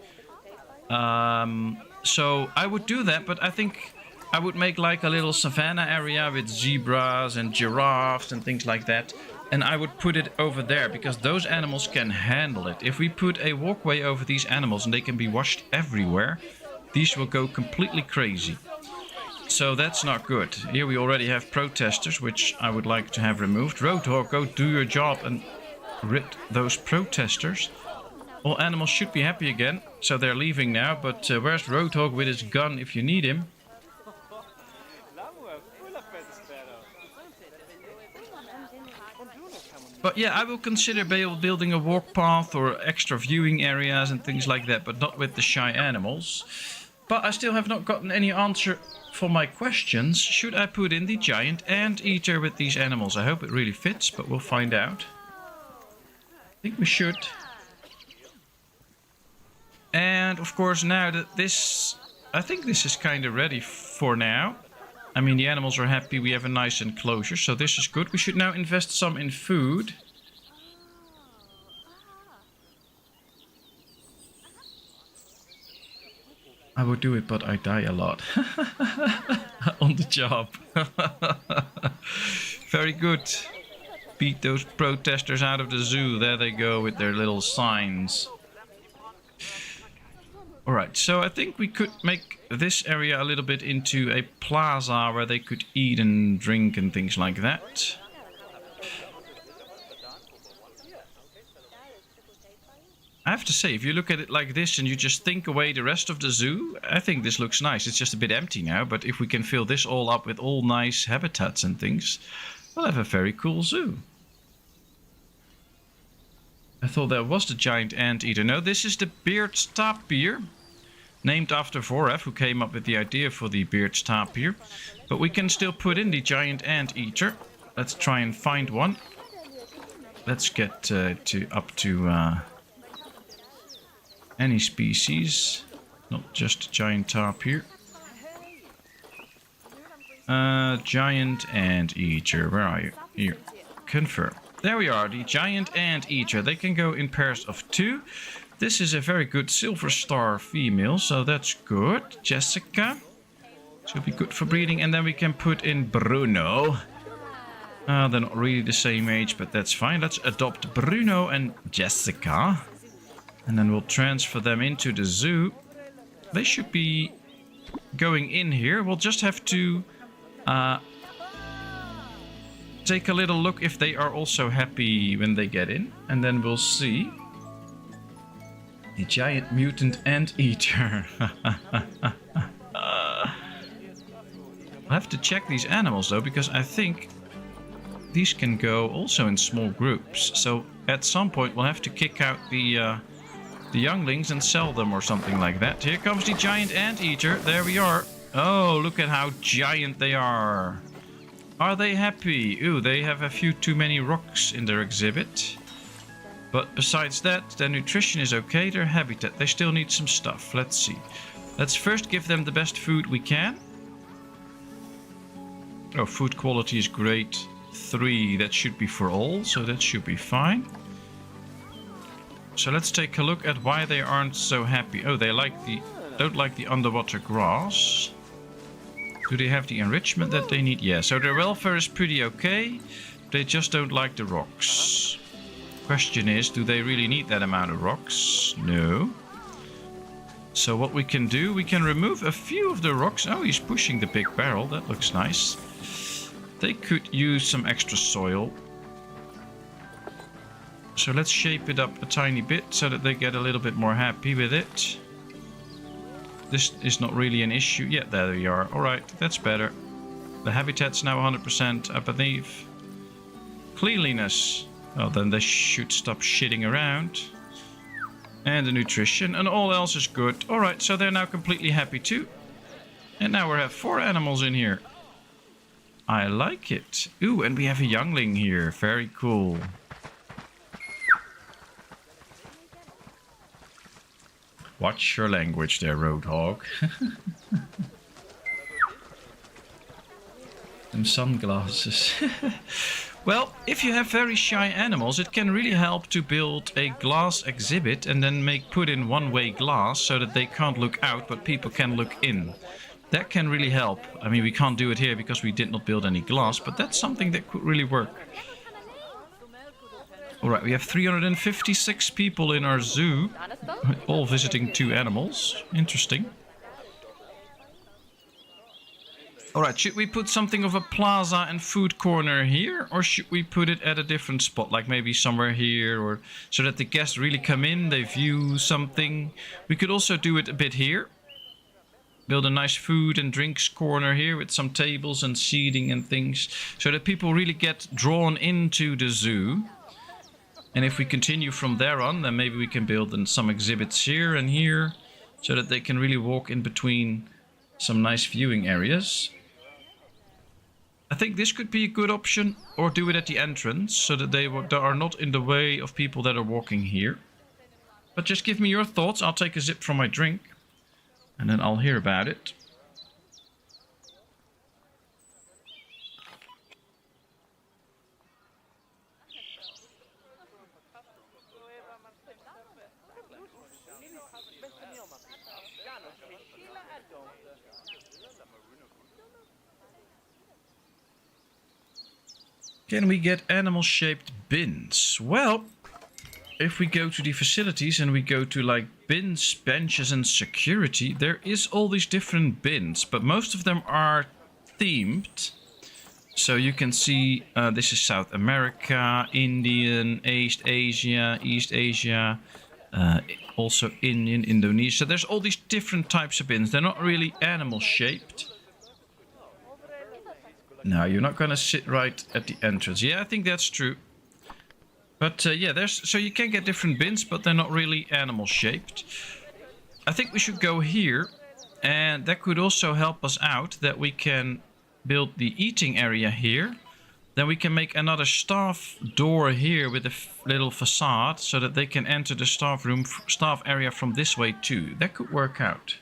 So I would do that, but I think I would make like a little savannah area with zebras and giraffes and things like that. And I would put it over there because those animals can handle it. If we put a walkway over these animals and they can be watched everywhere, these will go completely crazy. So that's not good. Here we already have protesters, which I would like to have removed. Roadhog, go do your job and rid those protesters. All animals should be happy again, so they're leaving now. But where's Roadhog with his gun if you need him? But yeah, I will consider building a walk path or extra viewing areas and things like that, but not with the shy animals. But I still have not gotten any answer for my questions. Should I put in the giant anteater with these animals? I hope it really fits, but we'll find out. I think we should. And of course, now that this... I think this is kind of ready for now. I mean, the animals are happy. We have a nice enclosure, so this is good. We should now invest some in food. I would do it, but I die a lot. On the job. Very good. Beat those protesters out of the zoo. There they go with their little signs. Alright, so I think we could make this area a little bit into a plaza where they could eat and drink and things like that. I have to say, if you look at it like this and you just think away the rest of the zoo, I think this looks nice. It's just a bit empty now, but if we can fill this all up with all nice habitats and things, we'll have a very cool zoo. I thought that was the giant anteater. No, this is the beard's tapir, named after Voref, who came up with the idea for the beard's tapir. But we can still put in the giant anteater. Let's try and find one. Let's get up to any species, not just a giant tapir. Giant anteater, where are you? Here, confirm. There we are, the giant anteater. They can go in pairs of 2. This is a very good silver star female, so that's good. Jessica. Should be good for breeding. And then we can put in Bruno. They're not really the same age, but that's fine. Let's adopt Bruno and Jessica. And then we'll transfer them into the zoo. They should be going in here. We'll just have to take a little look if they are also happy when they get in. And then we'll see. The giant mutant anteater. I'll have to check these animals though, because I think these can go also in small groups. So at some point we'll have to kick out the younglings and sell them or something like that. Here comes the giant anteater. There we are. Oh, look at how giant they are. Are they happy? Ooh, they have a few too many rocks in their exhibit. But besides that, their nutrition is okay. Their habitat, they still need some stuff. Let's see. Let's first give them the best food we can. Oh, food quality is great. 3, that should be for all, so that should be fine. So let's take a look at why they aren't so happy. Oh, they don't like the underwater grass. Do they have the enrichment that they need? Yeah, so their welfare is pretty okay. They just don't like the rocks. Question is, do they really need that amount of rocks? No. So what we can do, we can remove a few of the rocks. Oh, he's pushing the big barrel. That looks nice. They could use some extra soil. So let's shape it up a tiny bit so that they get a little bit more happy with it. This is not really an issue. Yeah, there we are. Alright, that's better. The habitat's now 100%, I believe. Cleanliness. Well, then they should stop shitting around. And the nutrition, and all else is good. Alright, so they're now completely happy too. And now we have 4 animals in here. I like it. Ooh, and we have a youngling here. Very cool. Watch your language there, Roadhog. Them sunglasses. Well, if you have very shy animals, it can really help to build a glass exhibit and then put in one-way glass so that they can't look out, but people can look in. That can really help. I mean, we can't do it here because we did not build any glass, but that's something that could really work. Alright, we have 356 people in our zoo, all visiting 2 animals. Interesting. Alright, should we put something of a plaza and food corner here? Or should we put it at a different spot, like maybe somewhere here, or so that the guests really come in, they view something? We could also do it a bit here. Build a nice food and drinks corner here with some tables and seating and things, so that people really get drawn into the zoo. And if we continue from there on, then maybe we can build some exhibits here and here, so that they can really walk in between some nice viewing areas. I think this could be a good option, or do it at the entrance, so that they are not in the way of people that are walking here. But just give me your thoughts. I'll take a sip from my drink, and then I'll hear about it. Can we get animal-shaped bins? Well, if we go to the facilities and we go to like bins, benches and security, there is all these different bins, but most of them are themed. So you can see this is South America, Indian, East Asia, also Indian, Indonesia. There's all these different types of bins. They're not really animal shaped. No, you're not gonna sit right at the entrance. Yeah, I think that's true. But yeah, so you can get different bins, but they're not really animal shaped. I think we should go here, and that could also help us out, that we can build the eating area here. Then we can make another staff door here with a little facade, so that they can enter the staff area from this way too. That could work out.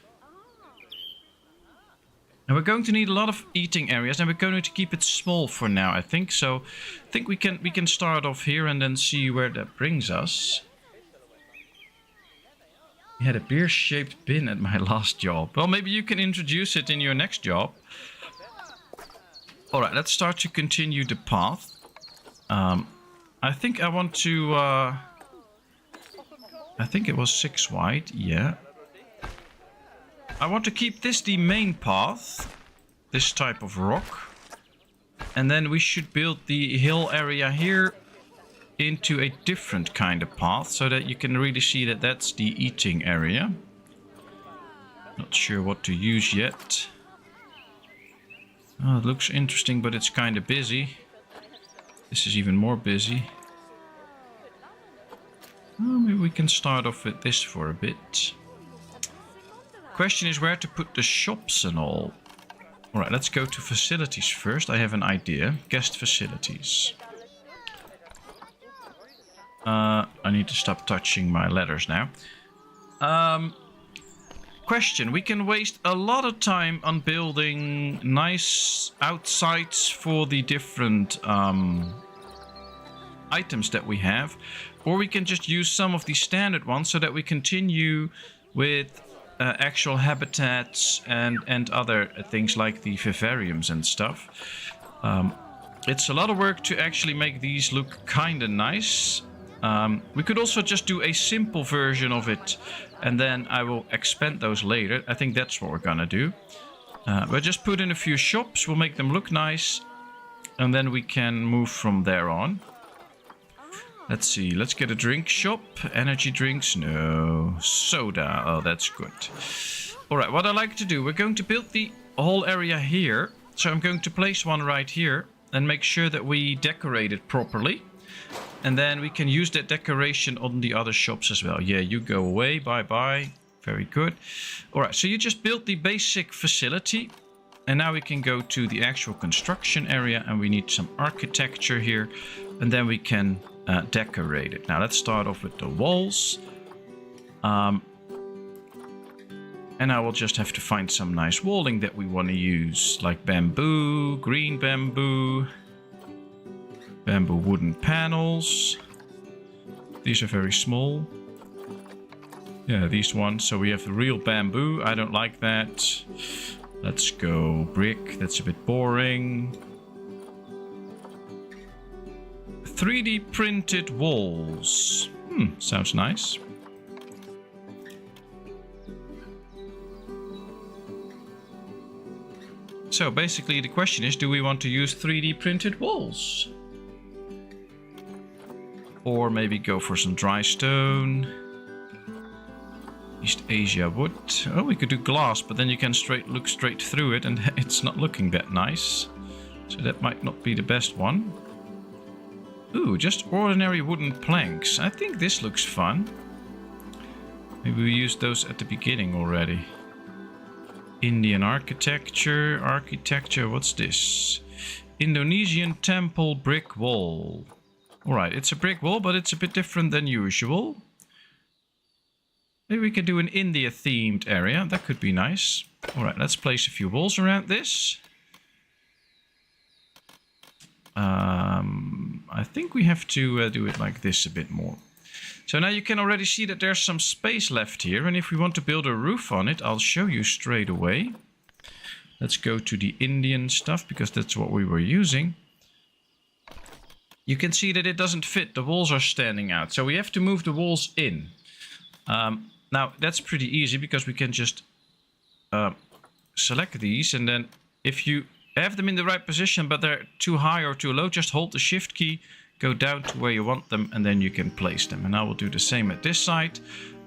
And we're going to need a lot of eating areas, and we're going to keep it small for now, I think. So I think we can start off here and then see where that brings us. We had a beer-shaped bin at my last job. Well, maybe you can introduce it in your next job. Alright, let's start to continue the path. I think I want to... I think it was 6 wide, yeah. I want to keep this the main path, this type of rock. And then we should build the hill area here into a different kind of path, so that you can really see that that's the eating area. Not sure what to use yet. Oh, it looks interesting, but it's kind of busy. This is even more busy. Oh, maybe we can start off with this for a bit. Question is where to put the shops and all. Alright, let's go to facilities first. I have an idea. Guest facilities. I need to stop touching my letters now. Question. We can waste a lot of time on building nice outsides for the different items that we have. Or we can just use some of the standard ones, so that we continue with actual habitats and other things like the vivariums and stuff. It's a lot of work to actually make these look kind of nice. We could also just do a simple version of it, and then I will expand those later. I think that's what we're gonna do. We'll just put in a few shops, we'll make them look nice, and then we can move from there on. Let's see, let's get a drink shop. Energy drinks, no. Soda, oh, that's good. Alright, what I like to do, we're going to build the whole area here. So I'm going to place one right here and make sure that we decorate it properly. And then we can use that decoration on the other shops as well. Yeah, you go away, bye-bye. Very good. Alright, so you just built the basic facility. And now we can go to the actual construction area, and we need some architecture here. And then we can... decorate it. Now let's start off with the walls. And I will just have to find some nice walling that we want to use, like bamboo, green bamboo, bamboo wooden panels. These are very small. Yeah, these ones. So we have the real bamboo. I don't like that. Let's go brick. That's a bit boring. 3D printed walls. Sounds nice. So basically the question is, do we want to use 3D printed walls? Or maybe go for some dry stone. East Asia wood. Oh, we could do glass, but then you can look straight through it, and it's not looking that nice. So that might not be the best one. Ooh, just ordinary wooden planks. I think this looks fun. Maybe we used those at the beginning already. Indian architecture. What's this? Indonesian temple brick wall. Alright, it's a brick wall, but it's a bit different than usual. Maybe we could do an India themed area. That could be nice. Alright, let's place a few walls around this. I think we have to do it like this a bit more. So now you can already see that there's some space left here. And if we want to build a roof on it, I'll show you straight away. Let's go to the Indian stuff, because that's what we were using. you can see that it doesn't fit. The walls are standing out. So we have to move the walls in. Now, that's pretty easy because we can just select these. And then if you have them in the right position, but they're too high or too low, just hold the shift key, go down to where you want them, and then you can place them. And I will do the same at this side.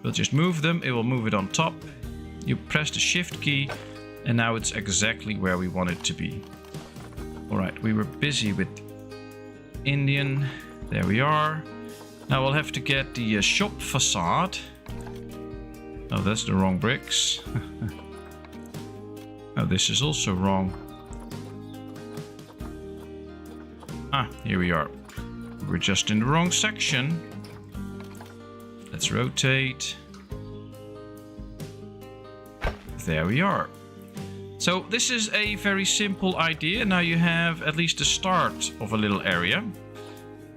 We'll just move them. It will move it on top. You press the shift key, and now it's exactly where we want it to be. All right, we were busy with Indian. There we are. Now we'll have to get the shop facade. Oh, that's the wrong bricks. Oh, this is also wrong. Ah, here we are. We're just in the wrong section. Let's rotate. There we are. So this is a very simple idea. Now you have at least the start of a little area.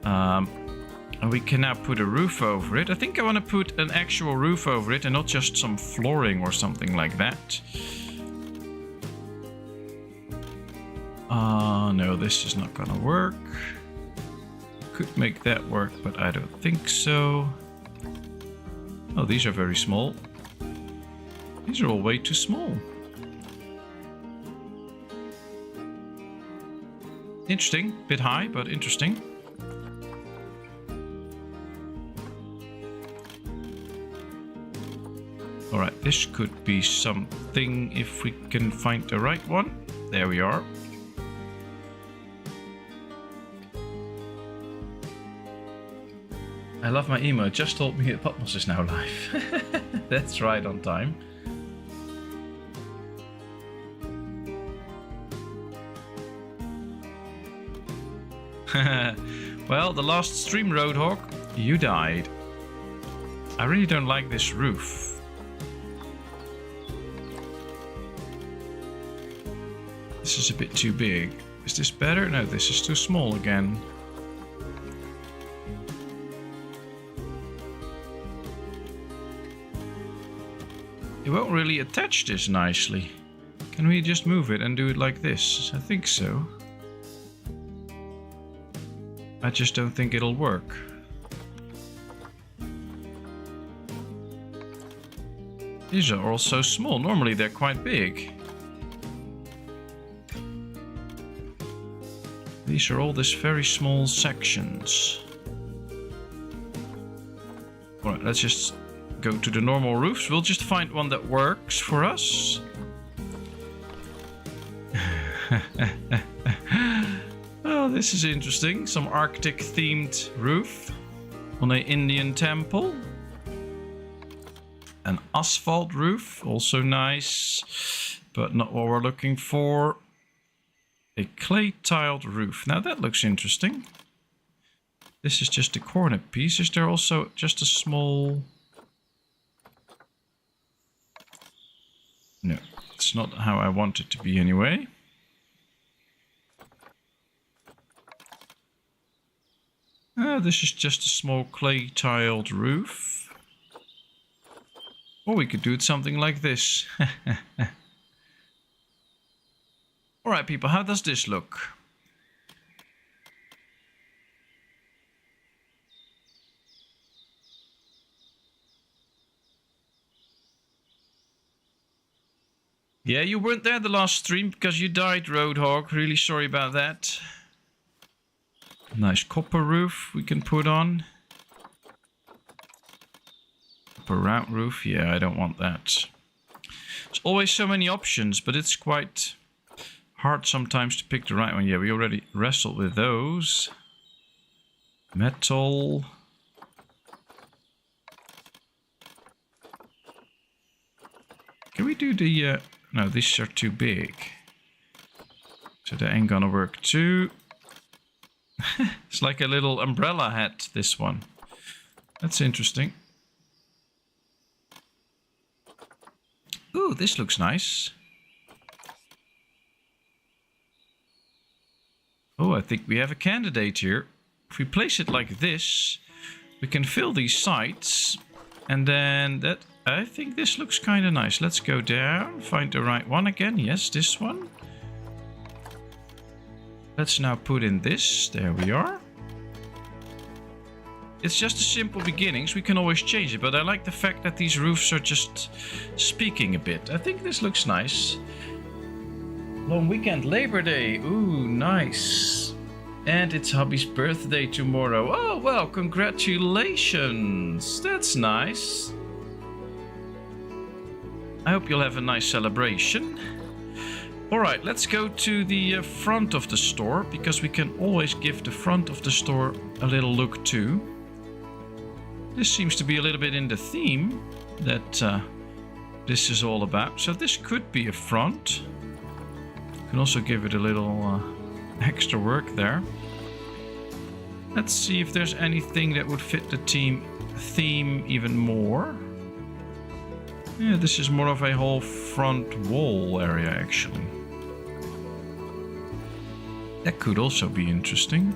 And we can now put a roof over it. I think I want to put an actual roof over it and not just some flooring or something like that. No, this is not gonna work. Could make that work, but I don't think so. Oh, these are very small. These are all way too small. Interesting, bit high, but interesting. Alright, this could be something if we can find the right one. There we are. I love my email. Just told me that Patmos is now live. That's right on time. Well, the last stream, Roadhog, you died. I really don't like this roof. This is a bit too big. Is this better? No, this is too small again. It won't really attach this nicely. Can we just move it and do it like this? I think so. I just don't think it'll work. These are all so small. Normally they're quite big. These are all these very small sections. Alright, let's just go to the normal roofs. We'll just find one that works for us. Oh, this is interesting. Some Arctic themed roof on an Indian temple. An asphalt roof, also nice, but not what we're looking for. A clay tiled roof. Now that looks interesting. This is just a corner piece. Is there also just a small... No, it's not how I want it to be anyway. This is just a small clay tiled roof. Or we could do it something like this. Alright people, how does this look? Yeah, you weren't there the last stream because you died, Roadhog. Really sorry about that. Nice copper roof we can put on. Copper round roof. Yeah, I don't want that. There's always so many options, but it's quite hard sometimes to pick the right one. Yeah, we already wrestled with those. Metal. Can we do the... No, these are too big. So that ain't gonna work too. It's like a little umbrella hat, this one. That's interesting. Ooh, this looks nice. Oh, I think we have a candidate here. If we place it like this, we can fill these sides. And then that... I think this looks kind of nice. Let's go down, find the right one again. Yes, this one. Let's now put in this. There we are. it's just a simple beginnings. We can always change it, but I like the fact that these roofs are just speaking a bit. I think this looks nice. Long weekend, Labor Day. Ooh, nice. And it's hubby's birthday tomorrow. Oh, well, congratulations. That's nice. I hope you'll have a nice celebration. Alright, let's go to the front of the store, because we can always give the front of the store a little look too. This seems to be a little bit in the theme that this is all about. So this could be a front. You can also give it a little extra work there. Let's see if there's anything that would fit the theme even more. Yeah, this is more of a whole front wall area, actually. That could also be interesting.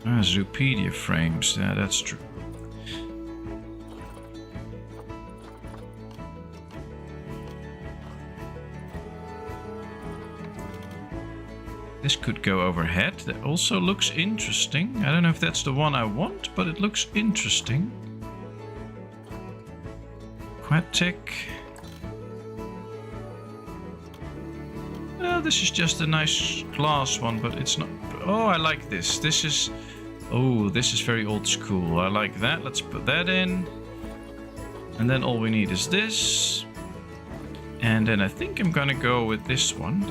Zoopedia frames, yeah, that's true. This could go overhead. That also looks interesting. I don't know if that's the one I want, but it looks interesting. Aquatic. Well, this is just a nice glass one, but it's not... Oh, I like this. This is... Oh, this is very old school. I like that. Let's put that in. And then all we need is this. And then I think I'm gonna go with this one.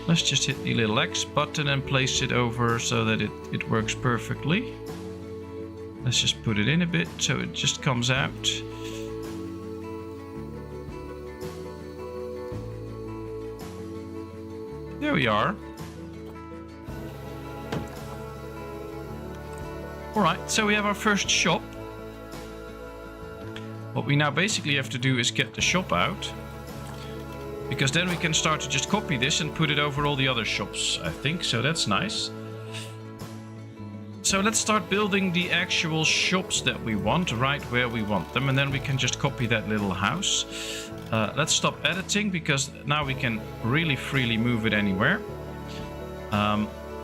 Let's just hit the little X button and place it over so that it works perfectly. Let's just put it in a bit so it just comes out. There we are. Alright, so we have our first shop. What we now basically have to do is get the shop out. Because then we can start to just copy this and put it over all the other shops, I think. So that's nice. So let's start building the actual shops that we want, right where we want them. And then we can just copy that little house. Let's stop editing, because now we can really freely move it anywhere.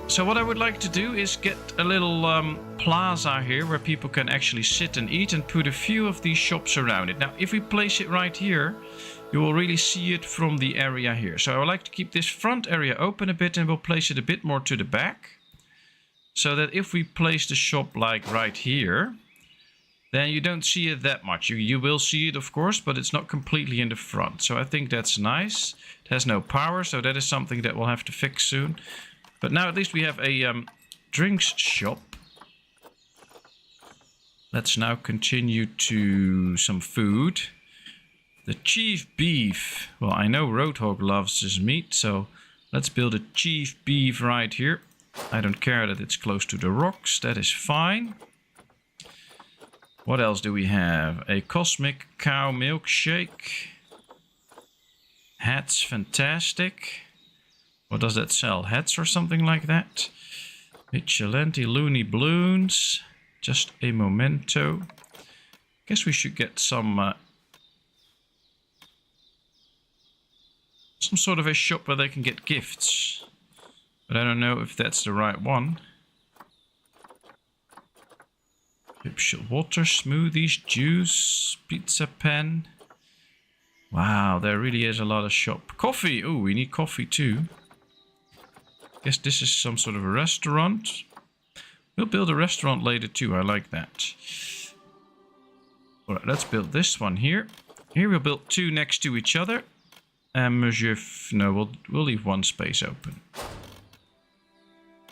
So what I would like to do is get a little plaza here where people can actually sit and eat, and put a few of these shops around it. Now, if we place it right here, you will really see it from the area here. So I would like to keep this front area open a bit, and we'll place it a bit more to the back. So that if we place the shop like right here, then you don't see it that much. You will see it, of course, but it's not completely in the front. So I think that's nice. It has no power, so that is something that we'll have to fix soon. But now at least we have a drinks shop. Let's now continue to some food. The chief beef. Well, I know Roadhog loves his meat, so let's build a chief beef right here. I don't care that it's close to the rocks. That is fine. What else do we have? A cosmic cow milkshake. Hats, fantastic. What does that sell? Hats or something like that? Vigilante loony balloons. Just a memento. Guess we should get some sort of a shop where they can get gifts. But I don't know if that's the right one. Water, smoothies, juice, pizza pen. Wow, there really is a lot of shop. Coffee! Oh, we need coffee too. Guess this is some sort of a restaurant. We'll build a restaurant later too, I like that. Alright, let's build this one here. Here we'll build two next to each other. And Monsieur... No, we'll leave one space open.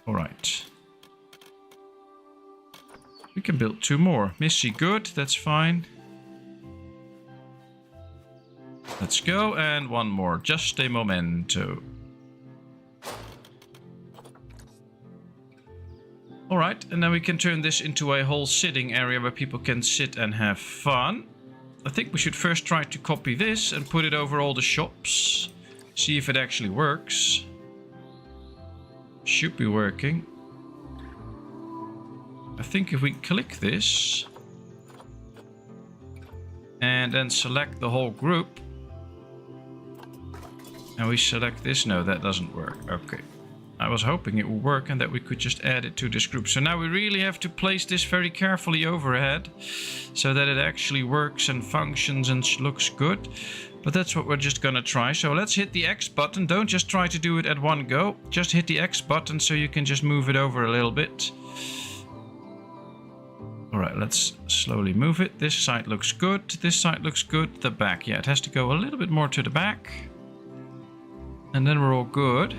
Alright. We can build two more. Missy, good, that's fine. Let's go, and one more. Just a momento. Alright, and then we can turn this into a whole sitting area where people can sit and have fun. I think we should first try to copy this and put it over all the shops. See if it actually works. Should be working. I think if we click this and then select the whole group, and we select this, no, that doesn't work. Okay. I was hoping it would work and that we could just add it to this group. So now we really have to place this very carefully overhead so that it actually works and functions and looks good. But that's what we're just gonna try. So let's hit the X button. Don't just try to do it at one go. Just hit the X button so you can just move it over a little bit. All right, let's slowly move it. This side looks good. This side looks good. The back, yeah, it has to go a little bit more to the back. And then we're all good.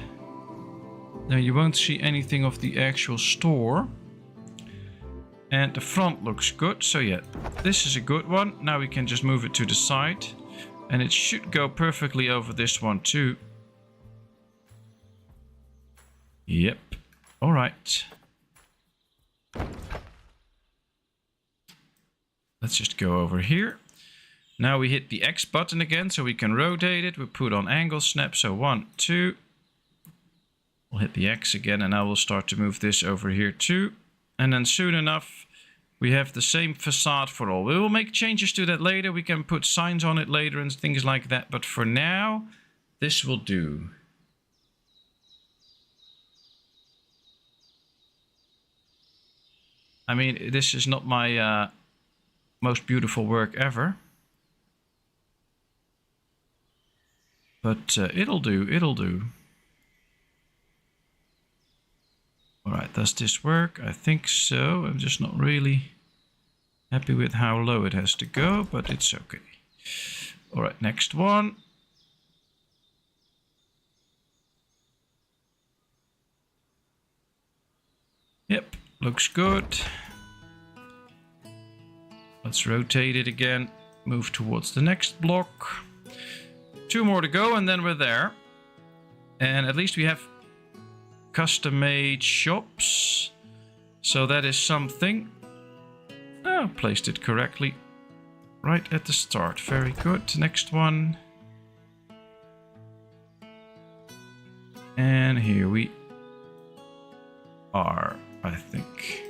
Now you won't see anything of the actual store. And the front looks good. So yeah, this is a good one. Now we can just move it to the side. And it should go perfectly over this one too. Yep. All right. Let's just go over here. Now we hit the X button again so we can rotate it. We put on angle snap. So 1, 2. We'll hit the X again and I will start to move this over here too. And then soon enough, we have the same facade for all. We will make changes to that later. We can put signs on it later and things like that. But for now, this will do. I mean, this is not my most beautiful work ever. But it'll do, it'll do. Alright, does this work? I think so. I'm just not really happy with how low it has to go, but it's okay. Alright, next one. Yep, looks good. Let's rotate it again. Move towards the next block. 2 more to go and then we're there. And at least we have custom-made shops, so that is something. Oh, placed it correctly right at the start. Very good. Next one. And here we are, I think.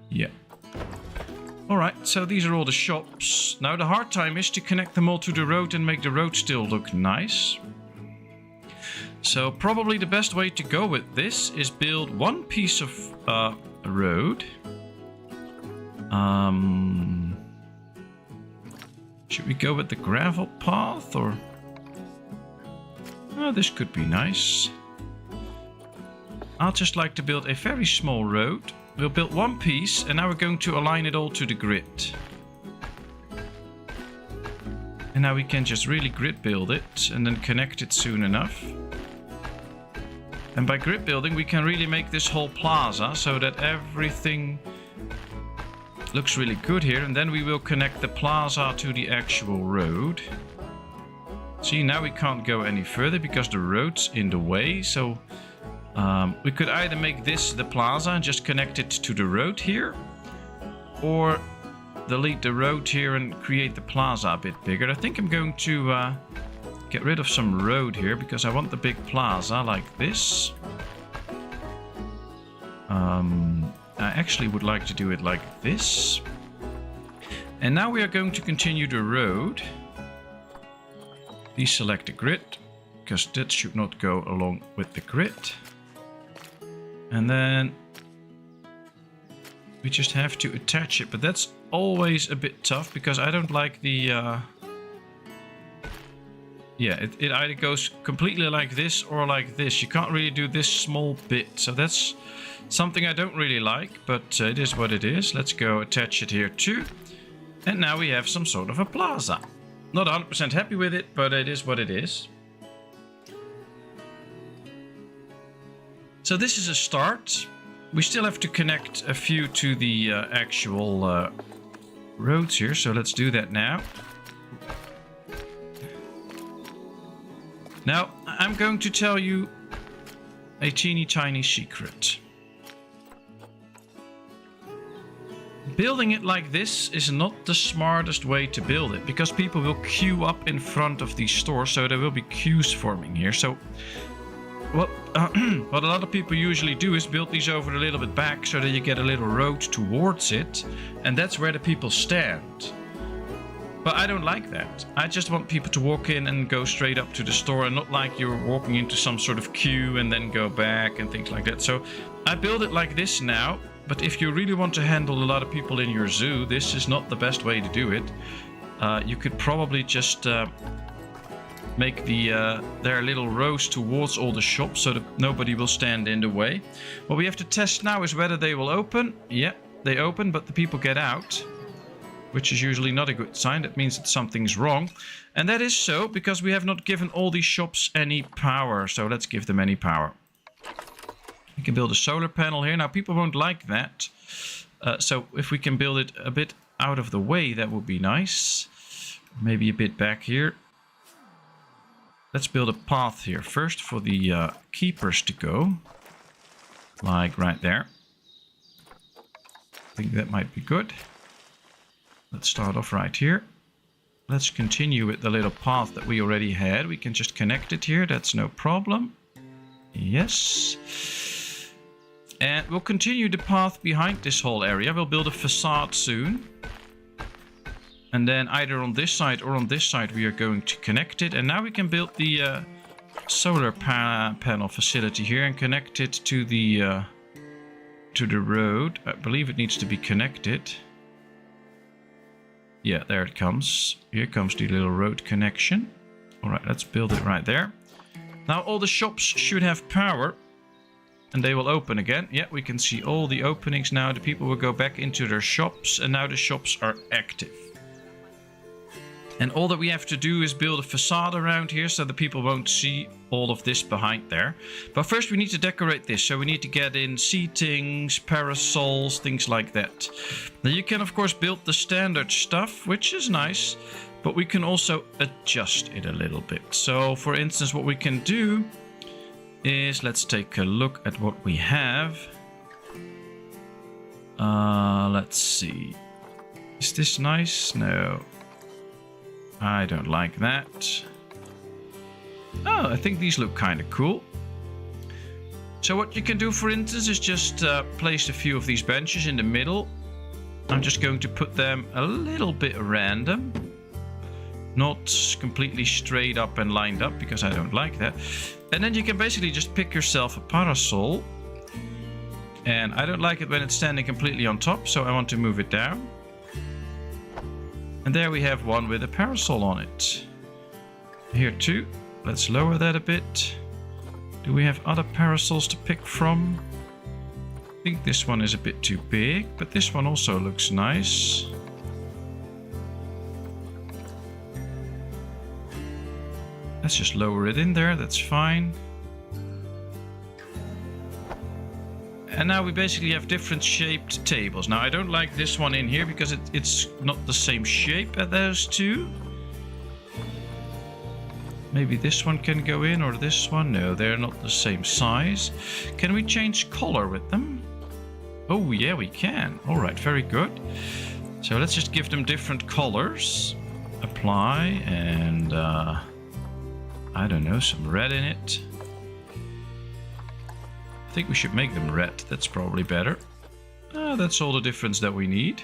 Yeah. Alright, so these are all the shops. Now the hard time is to connect them all to the road and make the road still look nice. So probably the best way to go with this is build one piece of road. Should we go with the gravel path or? Oh, this could be nice. I'll just like to build a very small road. We'll build one piece and now we're going to align it all to the grid. And now we can just really grid build it and then connect it soon enough. And by grid building, we can really make this whole plaza so that everything looks really good here. And then we will connect the plaza to the actual road. See, now we can't go any further because the road's in the way. So we could either make this the plaza and just connect it to the road here. Or delete the road here and create the plaza a bit bigger. I think I'm going to get rid of some road here because I want the big plaza like this. I actually would like to do it like this. And now we are going to continue the road. Deselect the grid because that should not go along with the grid. And then we just have to attach it, but that's always a bit tough because I don't like the yeah, it either goes completely like this or like this. You can't really do this small bit. So that's something I don't really like, but it is what it is. Let's go attach it here too. And now we have some sort of a plaza. Not 100% happy with it, but it is what it is. So this is a start. We still have to connect a few to the actual roads here. So let's do that now. Now, I'm going to tell you a teeny tiny secret. Building it like this is not the smartest way to build it because people will queue up in front of these stores, so there will be queues forming here. So what a lot of people usually do is build these over a little bit back so that you get a little road towards it, and that's where the people stand. But I don't like that. I just want people to walk in and go straight up to the store, and not like you're walking into some sort of queue and then go back and things like that. So I build it like this now, but if you really want to handle a lot of people in your zoo, this is not the best way to do it. You could probably just make their little rows towards all the shops so that nobody will stand in the way. What we have to test now is whether they will open. Yeah, they open, but the people get out, which is usually not a good sign. That means that something's wrong. And that is so because we have not given all these shops any power. So let's give them any power. We can build a solar panel here. Now, people won't like that. So if we can build it a bit out of the way, that would be nice. Maybe a bit back here. Let's build a path here first for the keepers to go. Like right there. I think that might be good. Let's start off right here. Let's continue with the little path that we already had. We can just connect it here. That's no problem. Yes. And we'll continue the path behind this whole area. We'll build a facade soon. And then either on this side or on this side we are going to connect it. And now we can build the solar panel facility here and connect it to the road. I believe it needs to be connected. Yeah, there it comes. Here comes the little road connection. All right, let's build it right there. Now all the shops should have power. And they will open again. Yeah, we can see all the openings now. The people will go back into their shops. And now the shops are active. And all that we have to do is build a facade around here so the people won't see all of this behind there. But first we need to decorate this. So we need to get in seatings, parasols, things like that. Now you can of course build the standard stuff, which is nice. But we can also adjust it a little bit. So for instance, what we can do is, let's take a look at what we have. Let's see. Is this nice? No. I don't like that. Oh, I think these look kind of cool. So what you can do, for instance, is just place a few of these benches in the middle. I'm just going to put them a little bit random. Not completely straight up and lined up, because I don't like that. And then you can basically just pick yourself a parasol. And I don't like it when it's standing completely on top, so I want to move it down. And there we have one with a parasol on it. Here too. Let's lower that a bit. Do we have other parasols to pick from? I think this one is a bit too big, but this one also looks nice. Let's just lower it in there, that's fine. And now we basically have different shaped tables. Now I don't like this one in here because it's not the same shape as those two. Maybe this one can go in, or this one. No, they're not the same size. Can we change color with them? Oh yeah, we can. All right, very good. So let's just give them different colors. Apply, and I don't know, some red in it. I think we should make them red. That's probably better. That's all the difference that we need.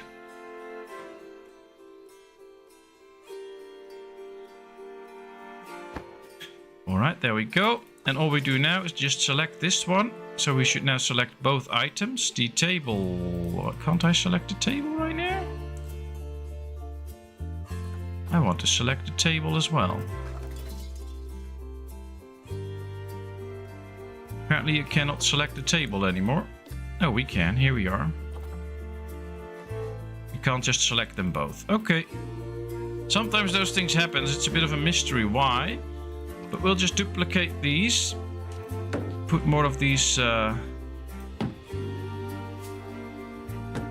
Alright, there we go. And all we do now is just select this one. So we should now select both items. The table... Can't I select the table right now? I want to select the table as well. Apparently you cannot select the table anymore. Oh, we can. Here we are. You can't just select them both. Okay. Sometimes those things happen. It's a bit of a mystery why. But we'll just duplicate these. Put more of these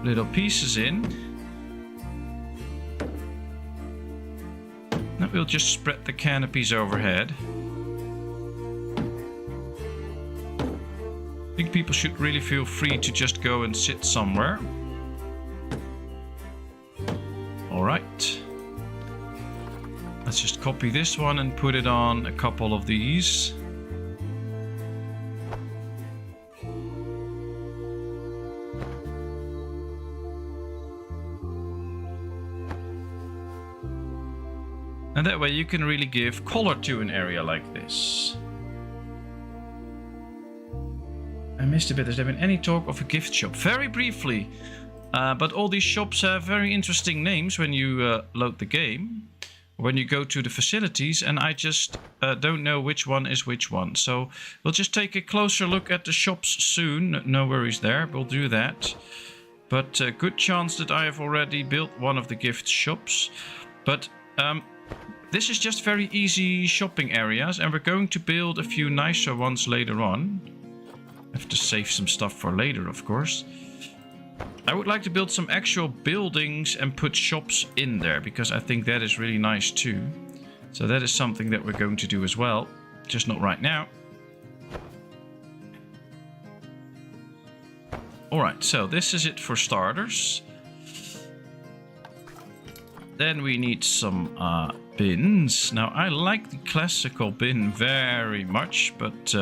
little pieces in. Now we'll just spread the canopies overhead. I think people should really feel free to just go and sit somewhere. Alright. Let's just copy this one and put it on a couple of these. And that way you can really give color to an area like this. I missed a bit. Has there been any talk of a gift shop? Very briefly. But all these shops have very interesting names when you load the game. When you go to the facilities. And I just don't know which one is which one. So we'll just take a closer look at the shops soon. No worries there. We'll do that. But good chance that I have already built one of the gift shops. But this is just very easy shopping areas. And we're going to build a few nicer ones later on. I have to save some stuff for later, of course. I would like to build some actual buildings and put shops in there, because I think that is really nice too. So that is something that we're going to do as well, just not right now. Alright, so this is it for starters. Then we need some bins. Now I like the classical bin very much, but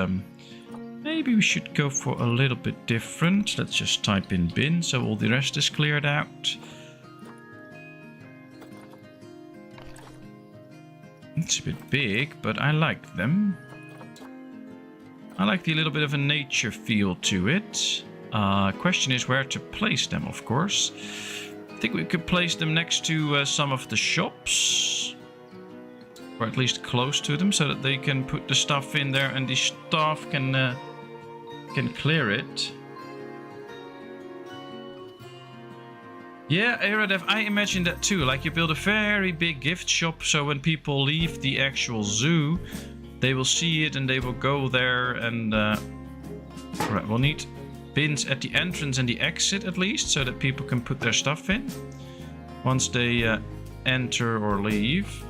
maybe we should go for a little bit different. Let's just type in bin so all the rest is cleared out. It's a bit big, but I like them. I like the little bit of a nature feel to it. Question is where to place them, of course. I think we could place them next to some of the shops. Or at least close to them, so that they can put the stuff in there and the staff can clear it. Yeah, Aradev, I imagine that too. Like you build a very big gift shop, so when people leave the actual zoo, they will see it and they will go there. And alright, we'll need bins at the entrance and the exit at least, so that people can put their stuff in once they enter or leave.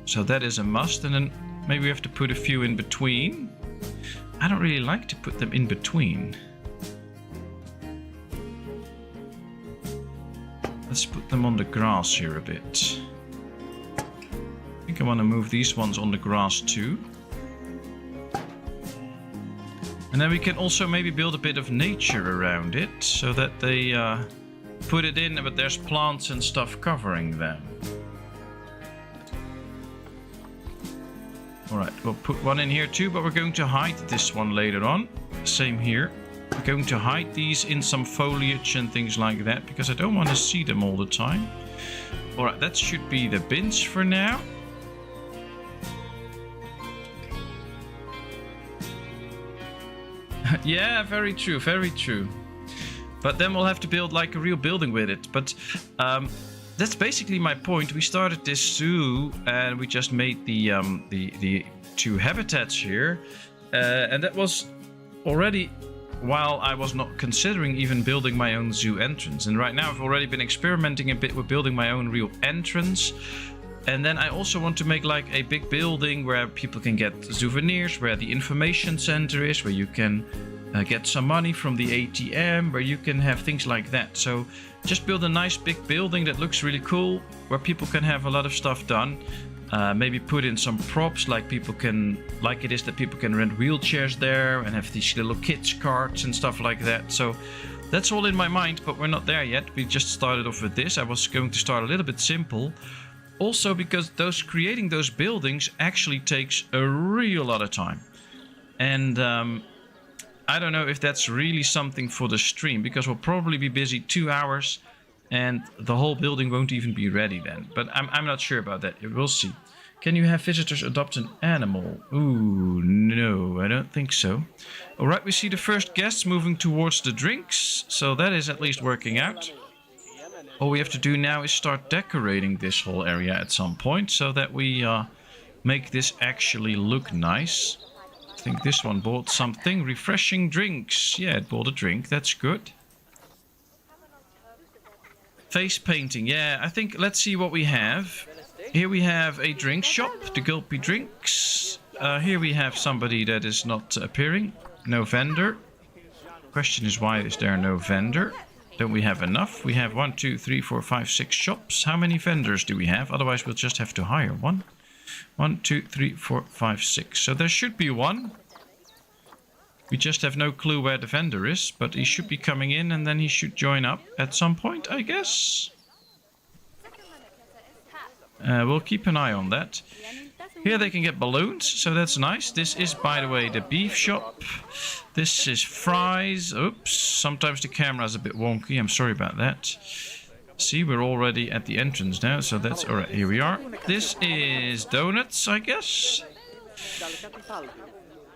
So that is a must. And then maybe we have to put a few in between. I don't really like to put them in between. Let's put them on the grass here a bit. I think I want to move these ones on the grass too. And then we can also maybe build a bit of nature around it, so that they put it in, but there's plants and stuff covering them. Alright, we'll put one in here too, but we're going to hide this one later on. Same here. We're going to hide these in some foliage and things like that, because I don't want to see them all the time. Alright, that should be the bins for now. Yeah, very true, very true. But then we'll have to build like a real building with it. But that's basically my point. We started this zoo and we just made the two habitats here. And that was already while I was not considering even building my own zoo entrance. And right now I've already been experimenting a bit with building my own real entrance. And then I also want to make like a big building where people can get souvenirs, where the information center is, where you can get some money from the ATM, where you can have things like that. So just build a nice big building that looks really cool, where people can have a lot of stuff done. Maybe put in some props, like people can, like it is that people can rent wheelchairs there and have these little kids carts and stuff like that. So that's all in my mind, but we're not there yet. We just started off with this. I was going to start a little bit simple. Also because creating those buildings actually takes a real lot of time. And I don't know if that's really something for the stream, because we'll probably be busy 2 hours and the whole building won't even be ready then. But I'm not sure about that. We'll see. Can you have visitors adopt an animal? Ooh, no, I don't think so. Alright, we see the first guests moving towards the drinks. So that is at least working out. All we have to do now is start decorating this whole area at some point, so that we make this actually look nice. I think this one bought something. Refreshing drinks. Yeah, it bought a drink. That's good. Face painting. Yeah, I think let's see what we have. Here we have a drink shop, the Gulpy Drinks. Here we have somebody that is not appearing. No vendor. Question is, why is there no vendor? Don't we have enough? We have 1, 2, 3, 4, 5, 6 shops. How many vendors do we have? Otherwise we'll just have to hire one. 1, 2, 3, 4, 5, 6. So there should be one. We just have no clue where the vendor is, but he should be coming in and then he should join up at some point, I guess. We'll keep an eye on that. Here they can get balloons, so that's nice. This is, by the way, the beef shop. This is fries. Oops, sometimes the camera is a bit wonky. I'm sorry about that. See, we're already at the entrance now, so that's alright. Here we are. This is donuts, I guess.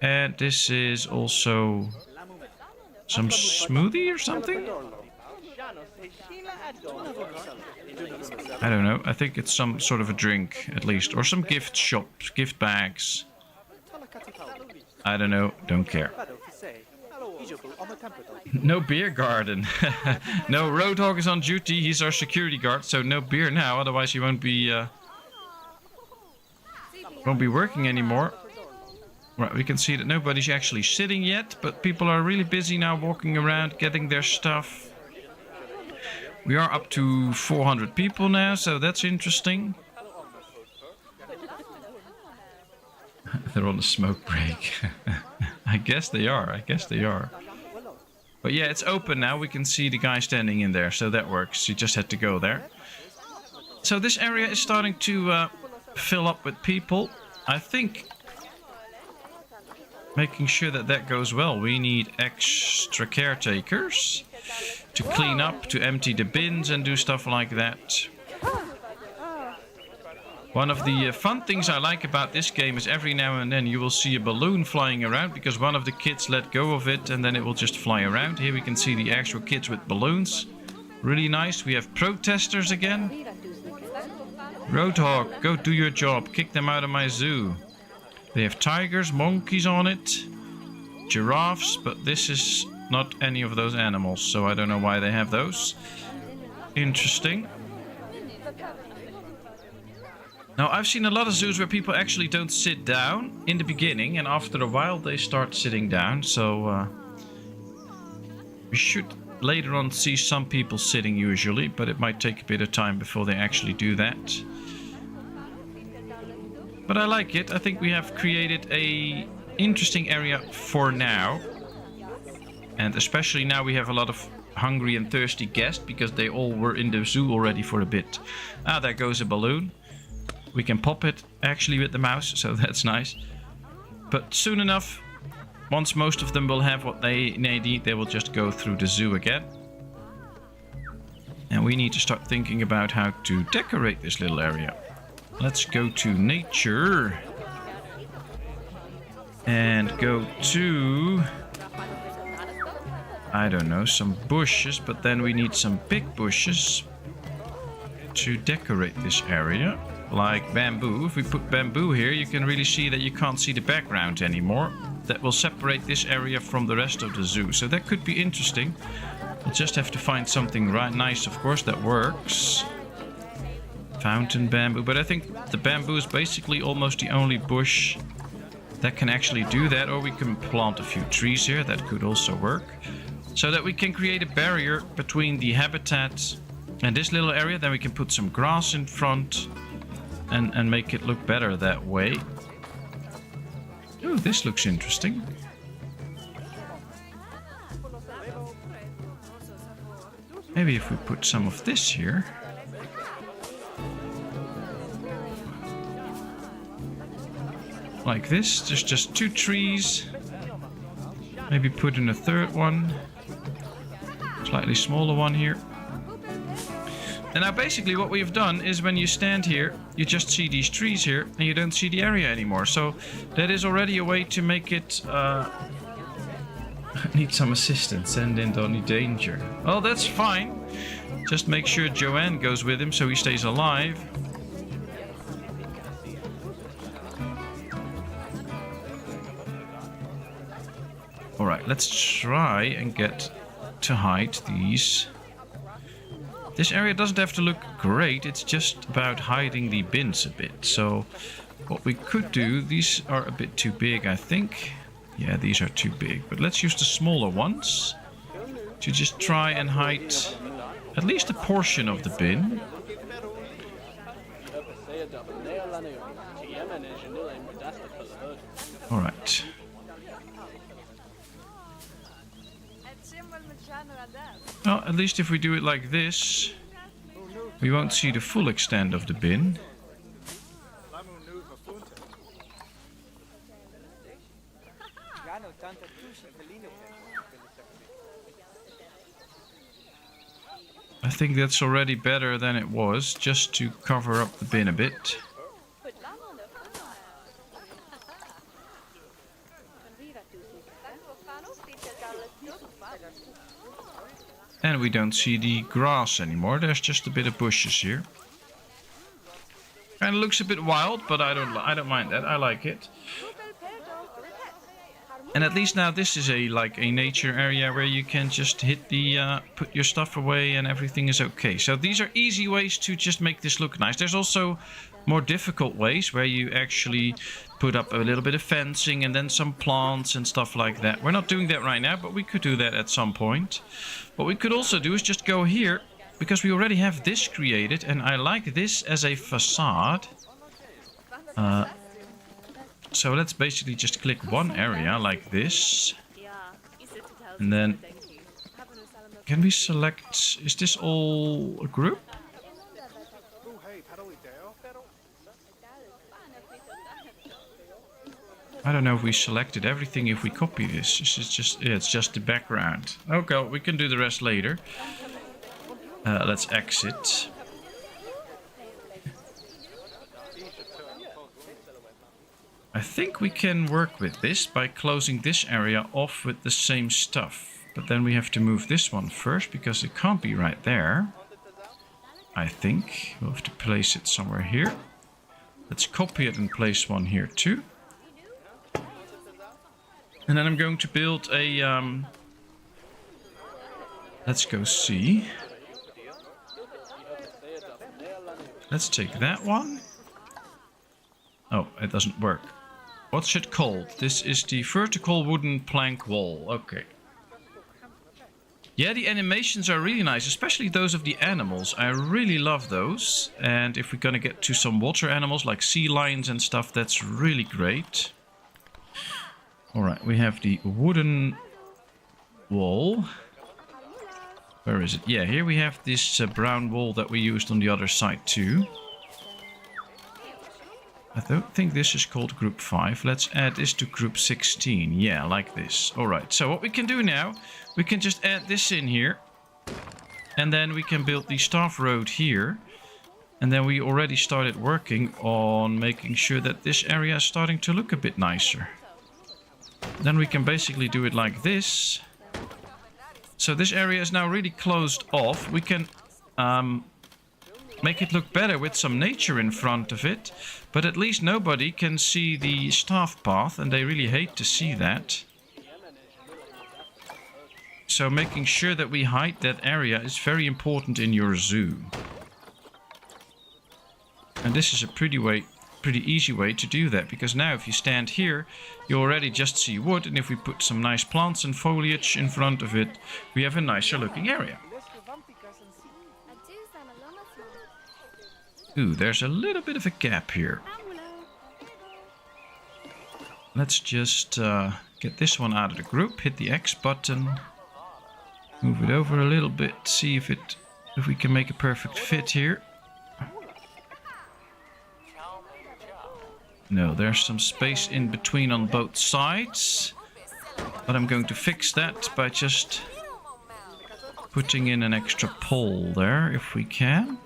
And this is also some smoothie or something. I don't know. I think it's some sort of a drink, at least. Or some gift shops, gift bags. I don't know. Don't care. No beer garden. No, Roadhog is on duty. He's our security guard, so no beer now. Otherwise he won't be working anymore. Right, we can see that nobody's actually sitting yet, but people are really busy now walking around, getting their stuff. We are up to 400 people now, so that's interesting. They're on a smoke break. I guess they are. But yeah, it's open now. We can see the guy standing in there, so that works. You just had to go there. So this area is starting to fill up with people. I think making sure that that goes well, we need extra caretakers to clean up, to empty the bins and do stuff like that. One of the fun things I like about this game is every now and then you will see a balloon flying around because one of the kids let go of it and then it will just fly around. Here we can see the actual kids with balloons. Really nice. We have protesters again. Roadhog, go do your job. Kick them out of my zoo. They have tigers, monkeys on it, giraffes, but this is not any of those animals, so I don't know why they have those. Interesting. Now, I've seen a lot of zoos where people actually don't sit down in the beginning, and after a while they start sitting down, so we should later on see some people sitting usually, but it might take a bit of time before they actually do that. But I like it. I think we have created a interesting area for now. And especially now we have a lot of hungry and thirsty guests because they all were in the zoo already for a bit. Ah, there goes a balloon. We can pop it actually with the mouse, so that's nice. But soon enough, once most of them will have what they need, they will just go through the zoo again. And we need to start thinking about how to decorate this little area. Let's go to nature and go to, I don't know, some bushes, but then we need some big bushes to decorate this area, like bamboo. If we put bamboo here, you can really see that you can't see the background anymore. That will separate this area from the rest of the zoo, so that could be interesting. We'll just have to find something right nice, of course, that works. Fountain bamboo, but I think the bamboo is basically almost the only bush that can actually do that, or we can plant a few trees here, that could also work. So that we can create a barrier between the habitat and this little area, then we can put some grass in front and make it look better that way. Ooh, this looks interesting. Maybe if we put some of this here. Like this, just two trees. Maybe put in a third one. Slightly smaller one here. And now basically what we've done is when you stand here, you just see these trees here and you don't see the area anymore. So that is already a way to make it... Need some assistance, send in Donny Danger. Well, that's fine. Just make sure Joanne goes with him so he stays alive. Alright, let's try and get to hide these. This area doesn't have to look great, it's just about hiding the bins a bit. So what we could do, these are a bit too big, I think. Yeah, these are too big, but let's use the smaller ones to just try and hide at least a portion of the bin. Alright. Well, at least if we do it like this, we won't see the full extent of the bin. I think that's already better than it was, just to cover up the bin a bit. And we don't see the grass anymore, there's just a bit of bushes here. And it looks a bit wild, but I don't mind that, I like it. And at least now this is like a nature area where you can just hit the put your stuff away and everything is okay. So these are easy ways to just make this look nice. There's also more difficult ways where you actually put up a little bit of fencing and then some plants and stuff like that. We're not doing that right now, but we could do that at some point. What we could also do is just go here, because we already have this created and I like this as a facade. So let's basically just click one area like this. And then can we select, is this all a group? I don't know if we selected everything if we copy this. This is just, yeah, it's just the background. Okay, we can do the rest later. Let's exit. I think we can work with this by closing this area off with the same stuff. But then we have to move this one first because it can't be right there. I think we'll have to place it somewhere here. Let's copy it and place one here too. And then I'm going to build a... let's go see. Let's take that one. Oh, it doesn't work. What's it called? This is the vertical wooden plank wall. Okay. Yeah, the animations are really nice, especially those of the animals. I really love those. And if we're gonna get to some water animals like sea lions and stuff, that's really great. Alright, we have the wooden wall. Where is it? Yeah, here we have this brown wall that we used on the other side too. I don't think this is called group 5. Let's add this to group 16. Yeah, like this. Alright, so what we can do now, we can just add this in here. And then we can build the staff road here. And then we already started working on making sure that this area is starting to look a bit nicer. Then we can basically do it like this. So this area is now really closed off. We can make it look better with some nature in front of it. But at least nobody can see the staff path, and they really hate to see that. So making sure that we hide that area is very important in your zoo. And this is a pretty easy way to do that, because now if you stand here, you already just see wood, and if we put some nice plants and foliage in front of it, we have a nicer looking area. Ooh, there's a little bit of a gap here. Let's just get this one out of the group, hit the X button, move it over a little bit, see if we can make a perfect fit here. No, there's some space in between on both sides, but I'm going to fix that by just putting in an extra pole there if we can.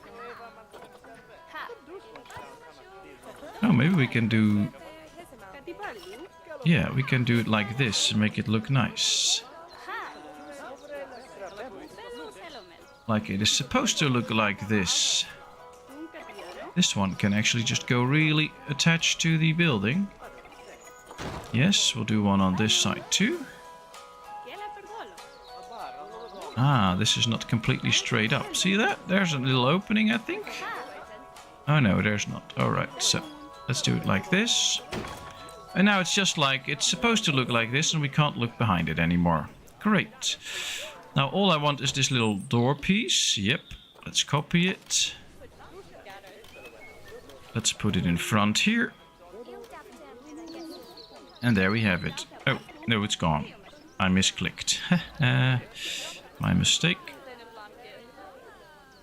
Oh, maybe we can do... Yeah, we can do it like this and make it look nice. Like it is supposed to look like this. This one can actually just go really attached to the building. Yes, we'll do one on this side too. Ah, this is not completely straight up. See that? There's a little opening, I think. Oh no, there's not. Alright, so let's do it like this. And now it's just like, it's supposed to look like this and we can't look behind it anymore. Great. Now all I want is this little door piece. Yep, let's copy it. Let's put it in front here. And there we have it. Oh, no, it's gone. I misclicked. My mistake.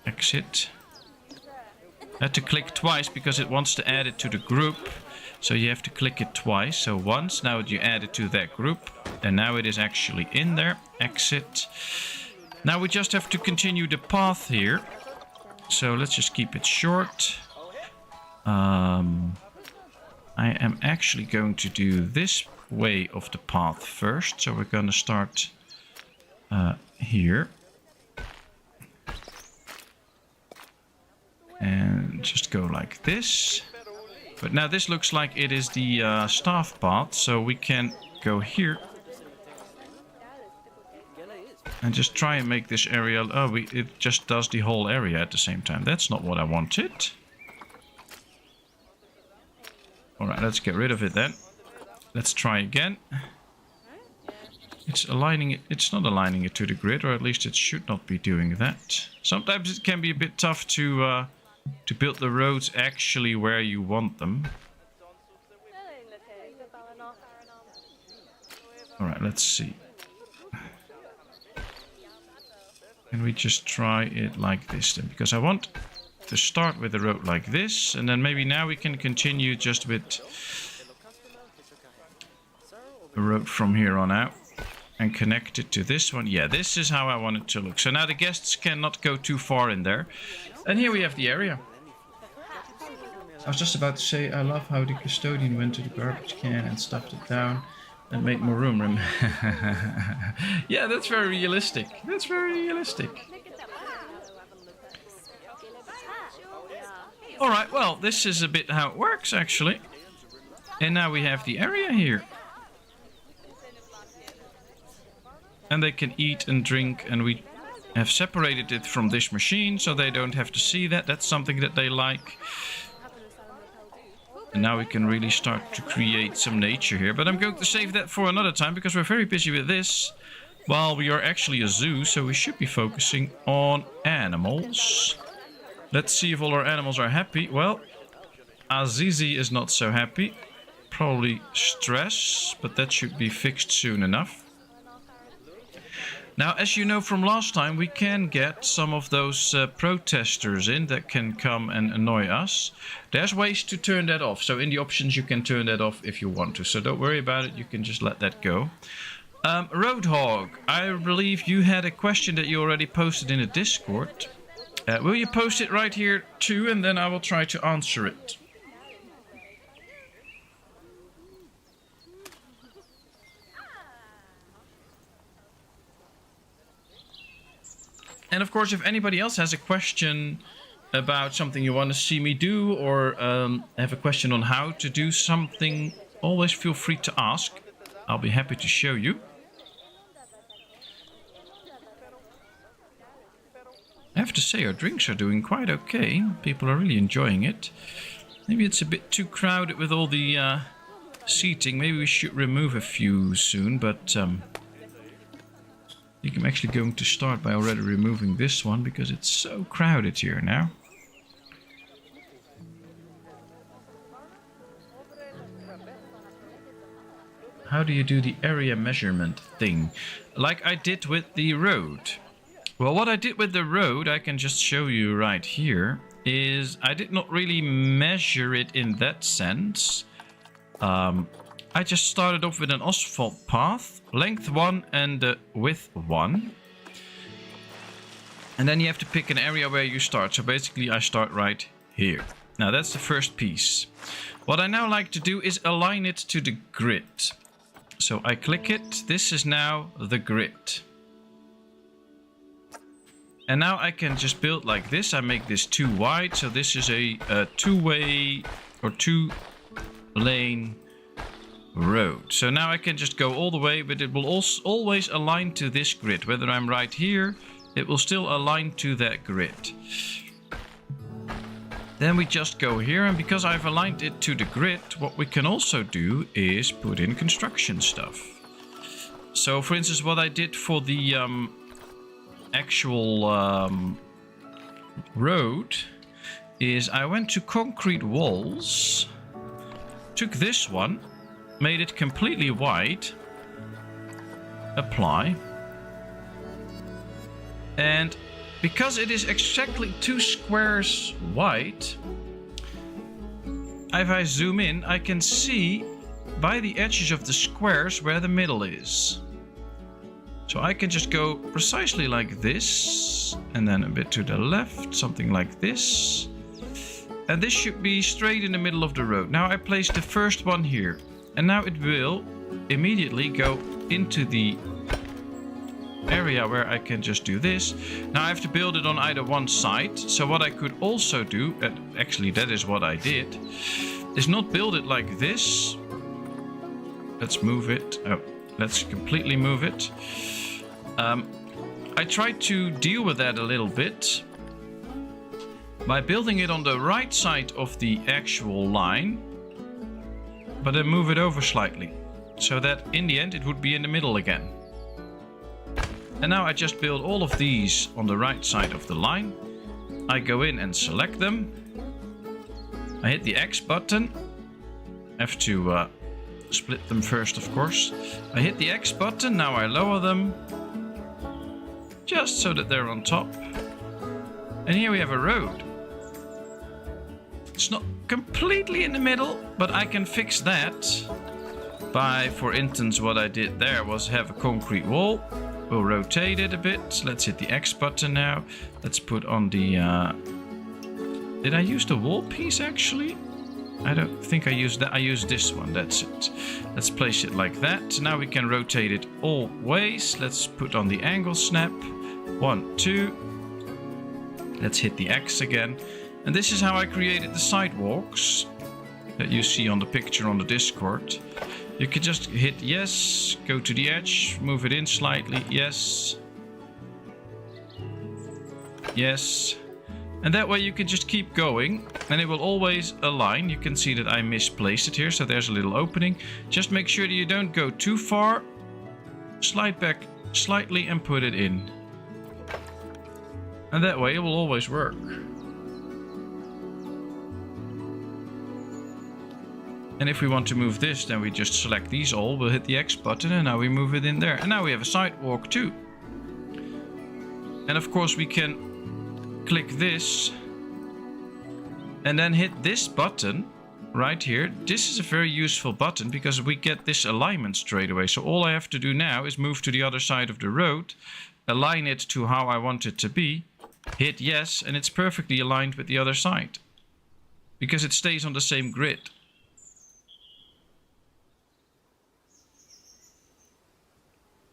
Exit. I had to click twice because it wants to add it to the group. So you have to click it twice. So once, now you add it to that group, and now it is actually in there. Exit. Now we just have to continue the path here. So let's just keep it short. I am actually going to do this way of the path first. So we're going to start here. And just go like this. But now this looks like it is the staff path. So we can go here. And just try and make this area... Oh, it just does the whole area at the same time. That's not what I wanted. Alright, let's get rid of it then. Let's try again. It's aligning it. It's not aligning it to the grid, or at least it should not be doing that. Sometimes it can be a bit tough to build the roads actually where you want them. Alright, let's see. Can we just try it like this then? Because I want to start with the road like this, and then maybe now we can continue just with the road from here on out and connect it to this one. Yeah, this is how I want it to look. So now the guests cannot go too far in there. And here we have the area. I was just about to say, I love how the custodian went to the garbage can and stuffed it down and made more room. Yeah, that's very realistic. That's very realistic. Alright, well, this is a bit how it works, actually. And now we have the area here. And they can eat and drink, and we have separated it from this machine, so they don't have to see that. That's something that they like. And now we can really start to create some nature here. But I'm going to save that for another time, because we're very busy with this. While we are actually a zoo, so we should be focusing on animals. Let's see if all our animals are happy. Well, Azizi is not so happy. Probably stress, but that should be fixed soon enough. Now, as you know from last time, we can get some of those protesters in that can come and annoy us. There's ways to turn that off. So in the options, you can turn that off if you want to. So don't worry about it. You can just let that go. Roadhog, I believe you had a question that you already posted in the Discord. Will you post it right here too, and then I will try to answer it. And of course, if anybody else has a question about something you want to see me do, or have a question on how to do something, always feel free to ask. I'll be happy to show you. I have to say, our drinks are doing quite okay. People are really enjoying it. Maybe it's a bit too crowded with all the seating. Maybe we should remove a few soon, but I think I'm actually going to start by already removing this one, because it's so crowded here now. How do you do the area measurement thing? Like I did with the road. Well, what I did with the road, I can just show you right here, is I did not really measure it in that sense. I just started off with an asphalt path, length 1 and width 1. And then you have to pick an area where you start. So basically I start right here. Now that's the first piece. What I now like to do is align it to the grid. So I click it. This is now the grid. And now I can just build like this. I make this too wide. So this is a two-way or two-lane road. So now I can just go all the way, but it will also always align to this grid. Whether I'm right here, it will still align to that grid. Then we just go here, and because I've aligned it to the grid, what we can also do is put in construction stuff. So for instance, what I did for the actual road is I went to concrete walls, took this one, made it completely wide, apply, and because it is exactly 2 squares wide, if I zoom in, I can see by the edges of the squares where the middle is. So I can just go precisely like this, and then a bit to the left, something like this. And this should be straight in the middle of the road. Now I place the first one here, and now it will immediately go into the area where I can just do this. Now I have to build it on either one side. So what I could also do, actually that is what I did, is not build it like this. Let's move it. Oh, let's completely move it. I tried to deal with that a little bit by building it on the right side of the actual line, but then move it over slightly, so that in the end it would be in the middle again. And now I just build all of these on the right side of the line. I go in and select them. I hit the X button. I have to split them first, of course. I hit the X button, now I lower them, just so that they're on top. And here we have a road. It's not completely in the middle, but I can fix that by, for instance, what I did there was have a concrete wall. We'll rotate it a bit. Let's hit the X button now. Let's put on the... Did I use the wall piece actually? I don't think I used that. I used this one. That's it. Let's place it like that. Now we can rotate it all ways. Let's put on the angle snap. 1, 2. Let's hit the X again. And this is how I created the sidewalks that you see on the picture on the Discord. You can just hit yes, go to the edge, move it in slightly, yes. Yes. And that way you can just keep going and it will always align. You can see that I misplaced it here, so there's a little opening. Just make sure that you don't go too far. Slide back slightly and put it in. And that way it will always work. And if we want to move this, then we just select these all. We'll hit the X button and now we move it in there. And now we have a sidewalk too. And of course we can click this and then hit this button right here. This is a very useful button because we get this alignment straight away. So all I have to do now is move to the other side of the road, align it to how I want it to be, hit yes, and it's perfectly aligned with the other side because it stays on the same grid.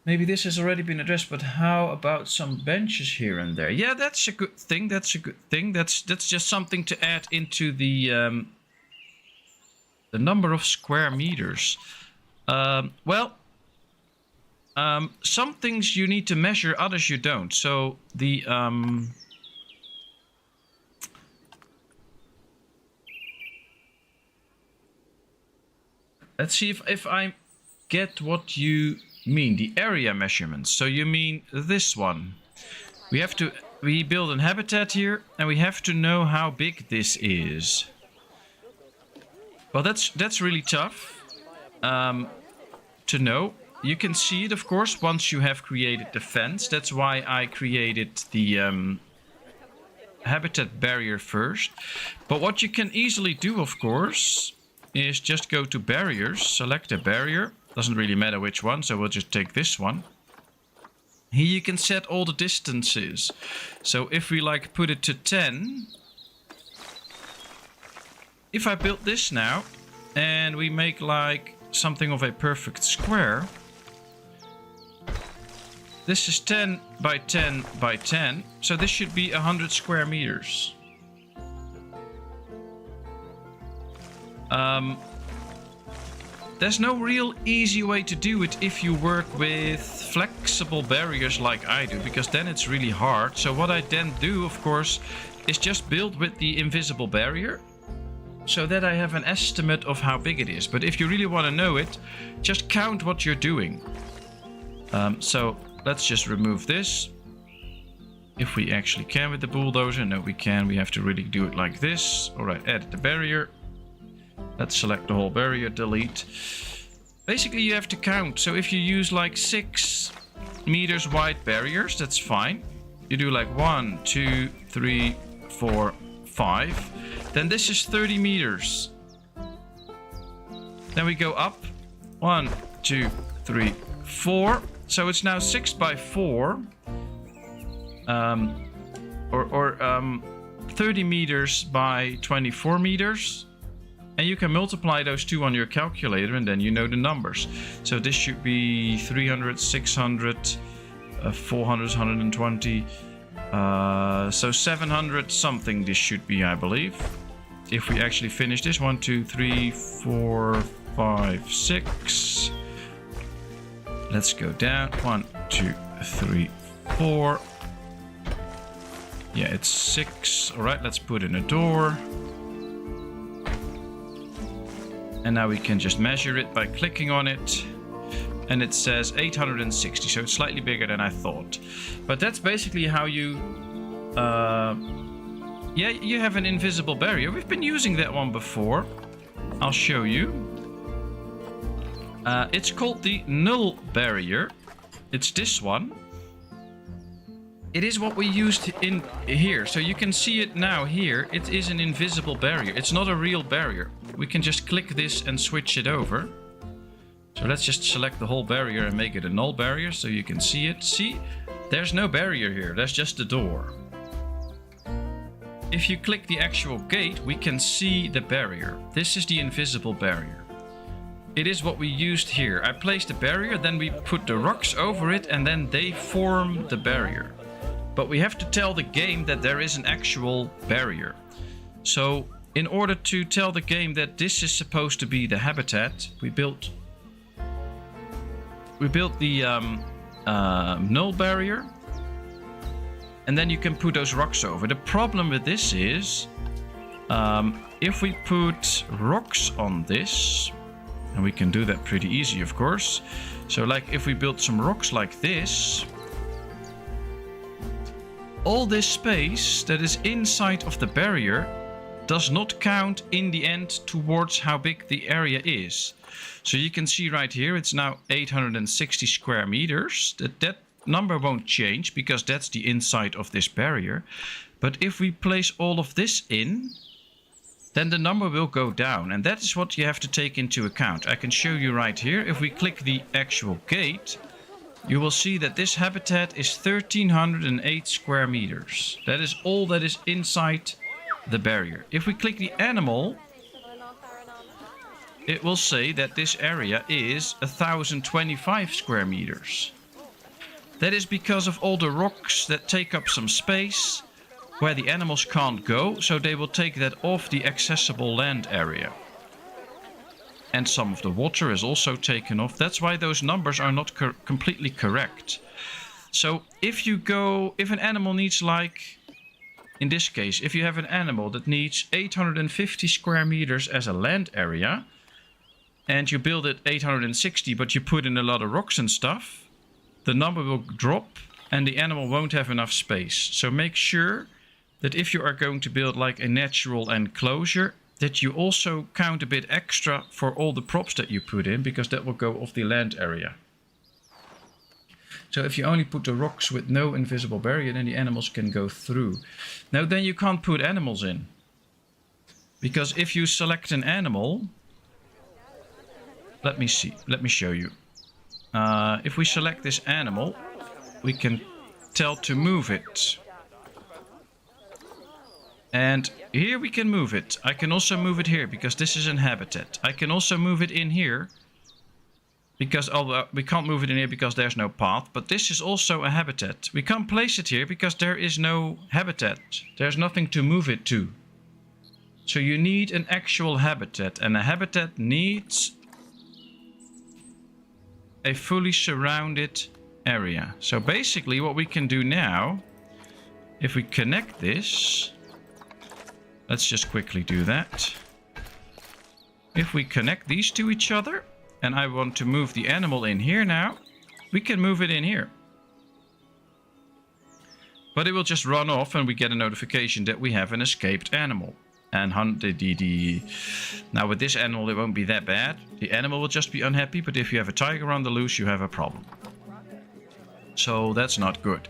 Maybe this has already been addressed, but how about some benches here and there? Yeah, that's a good thing. That's a good thing. That's just something to add into the number of square meters. Some things you need to measure, others you don't. So the let's see if I get what you mean, the area measurements. So you mean this one. We build a habitat here and we have to know how big this is. Well, that's really tough to know. You can see it, of course, once you have created the fence. That's why I created the habitat barrier first. But what you can easily do, of course, is just go to barriers, select a barrier. Doesn't really matter which one, so we'll just take this one. Here you can set all the distances. So if we like put it to 10. If I build this now and we make like something of a perfect square. This is 10 by 10 by 10. So this should be 100 square meters. There's no real easy way to do it if you work with flexible barriers like I do, because then it's really hard. So what I then do, of course, is just build with the invisible barrier so that I have an estimate of how big it is. But if you really want to know it, just count what you're doing. So let's just remove this. If we actually can with the bulldozer. No, we can. We have to really do it like this. All right, edit the barrier. Let's select the whole barrier, delete. Basically, you have to count. So if you use like 6 meters wide barriers, that's fine. You do like 1, 2, 3, 4, 5. Then this is 30 meters. Then we go up. 1, 2, 3, 4. So it's now 6 by 4. Or 30 meters by 24 meters. And you can multiply those two on your calculator and then you know the numbers. So this should be 300, 600, 400, 120. So 700 something this should be, I believe. If we actually finish this. 1, 2, 3, 4, 5, 6. Let's go down. 1, 2, 3, 4. Yeah, it's 6. Alright, let's put in a door. And now we can just measure it by clicking on it. And it says 860, so it's slightly bigger than I thought. But that's basically how you... yeah, you have an invisible barrier. We've been using that one before. I'll show you. It's called the null barrier. It's this one. It is what we used in here. So you can see it now here. It is an invisible barrier. It's not a real barrier. We can just click this and switch it over. So let's just select the whole barrier and make it a null barrier so you can see it. See, there's no barrier here. There's just a door. If you click the actual gate, we can see the barrier. This is the invisible barrier. It is what we used here. I placed the barrier, then we put the rocks over it, and then they form the barrier. But we have to tell the game that there is an actual barrier. So in order to tell the game that this is supposed to be the habitat, we built the null barrier. And then you can put those rocks over. The problem with this is, if we put rocks on this, and we can do that pretty easy, of course. So like if we build some rocks like this, all this space that is inside of the barrier does not count in the end towards how big the area is. So you can see right here, it's now 860 square meters. That number won't change because that's the inside of this barrier. But if we place all of this in, then the number will go down. And that is what you have to take into account. I can show you right here. If we click the actual gate, you will see that this habitat is 1308 square meters. That is all that is inside the barrier. If we click the animal, it will say that this area is 1025 square meters. That is because of all the rocks that take up some space where the animals can't go, so they will take that off the accessible land area. And some of the water is also taken off. That's why those numbers are not completely correct. So if an animal needs, like in this case, if you have an animal that needs 850 square meters as a land area, and you build it 860, but you put in a lot of rocks and stuff, the number will drop and the animal won't have enough space. So make sure that if you are going to build like a natural enclosure, that you also count a bit extra for all the props that you put in, because that will go off the land area. So if you only put the rocks with no invisible barrier, then the animals can go through. Now then you can't put animals in. Because if you select an animal, let me show you. If we select this animal, we can tell to move it. And here we can move it. I can also move it here because this is an habitat. I can also move it in here because we can't move it in here because there's no path. But this is also a habitat. We can't place it here because there is no habitat. There's nothing to move it to. So you need an actual habitat. And a habitat needs a fully surrounded area. So basically what we can do now, if we connect this, let's just quickly do that. If we connect these to each other, and I want to move the animal in here now, we can move it in here. But it will just run off and we get a notification that we have an escaped animal. And now with this animal it won't be that bad. The animal will just be unhappy, but if you have a tiger on the loose, you have a problem. So that's not good.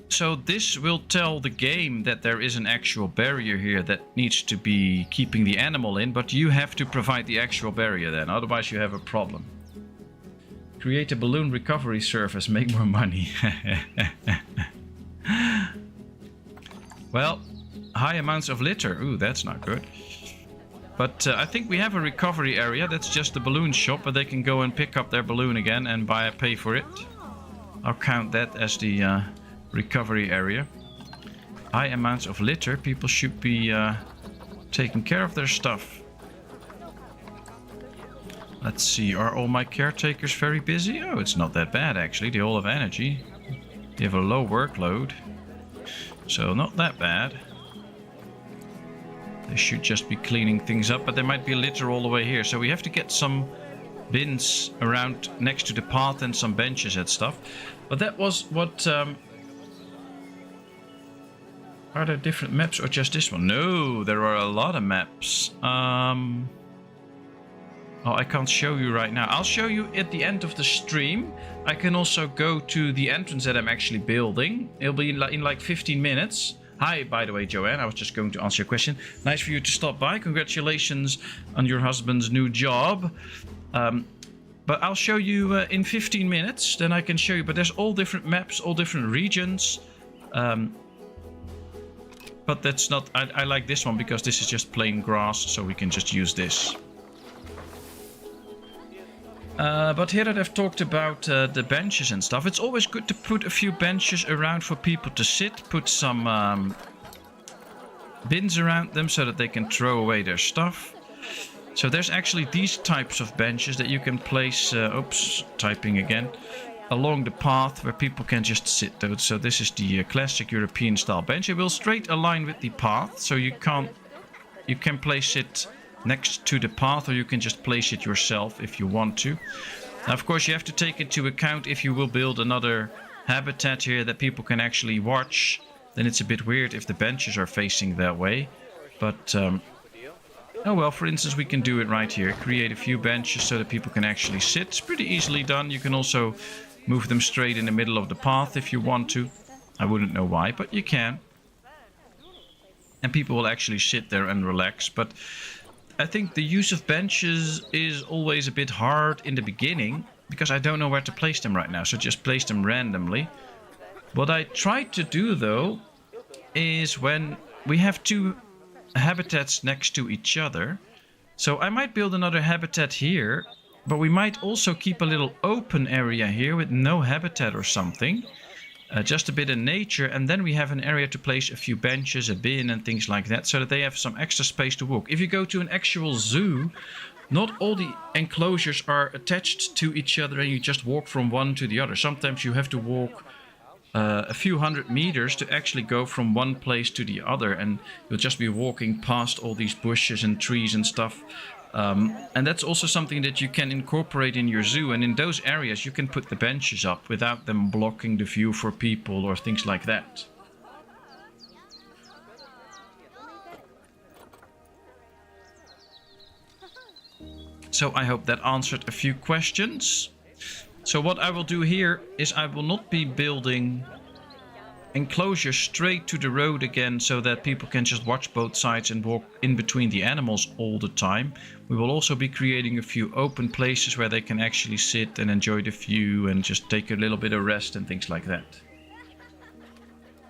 So this will tell the game that there is an actual barrier here that needs to be keeping the animal in, but you have to provide the actual barrier then, otherwise you have a problem. Create a balloon recovery service, make more money. Well, high amounts of litter. Ooh, that's not good. But I think we have a recovery area. That's just the balloon shop, but they can go and pick up their balloon again and pay for it. I'll count that as the recovery area. High amounts of litter. People should be taking care of their stuff. Let's see. Are all my caretakers very busy? Oh, it's not that bad actually. They all have energy. They have a low workload. So not that bad. They should just be cleaning things up, but there might be litter all the way here. So we have to get some bins around next to the path and some benches and stuff. But that was what... Are there different maps or just this one? No, there are a lot of maps. Oh, I can't show you right now. I'll show you at the end of the stream. I can also go to the entrance that I'm actually building. It'll be in like 15 minutes. Hi, by the way, Joanne. I was just going to answer your question. Nice for you to stop by. Congratulations on your husband's new job. But I'll show you in 15 minutes. Then I can show you. But there's all different maps, all different regions. But that's not... I like this one because this is just plain grass. So we can just use this. But here that I've talked about the benches and stuff, it's always good to put a few benches around for people to sit. Put some bins around them so that they can throw away their stuff. So there's actually these types of benches that you can place, oops, typing again, along the path where people can just sit. So this is the classic European style bench. It will straight align with the path, so you can place it next to the path, or you can just place it yourself if you want to. Now, of course, you have to take into account if you will build another habitat here that people can actually watch, then it's a bit weird if the benches are facing that way. But oh well, for instance, we can do it right here. Create a few benches so that people can actually sit. It's pretty easily done. You can also move them straight in the middle of the path if you want to. I wouldn't know why, but you can. And people will actually sit there and relax. But I think the use of benches is always a bit hard in the beginning because I don't know where to place them right now, so just place them randomly. What I tried to do though is when we have two habitats next to each other, so I might build another habitat here, but we might also keep a little open area here with no habitat or something. Just a bit of nature, and then we have an area to place a few benches, a bin and things like that, so that they have some extra space to walk. If you go to an actual zoo, not all the enclosures are attached to each other and you just walk from one to the other. Sometimes you have to walk a few hundred meters to actually go from one place to the other, and you'll just be walking past all these bushes and trees and stuff. And that's also something that you can incorporate in your zoo, and in those areas you can put the benches up without them blocking the view for people or things like that. So I hope that answered a few questions. So what I will do here is I will not be building enclosure straight to the road again so that people can just watch both sides and walk in between the animals all the time. We will also be creating a few open places where they can actually sit and enjoy the view and just take a little bit of rest and things like that.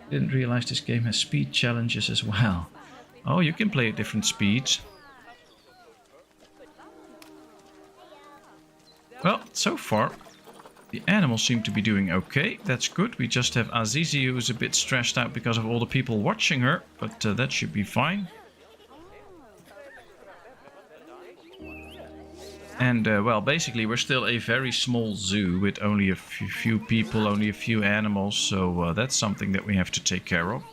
Didn't realize this game has speed challenges as well. Oh, you can play at different speeds. Well, so far the animals seem to be doing okay. That's good. We just have Azizi, who's a bit stressed out because of all the people watching her, but that should be fine. And well, basically we're still a very small zoo with only a few people, only a few animals, so that's something that we have to take care of.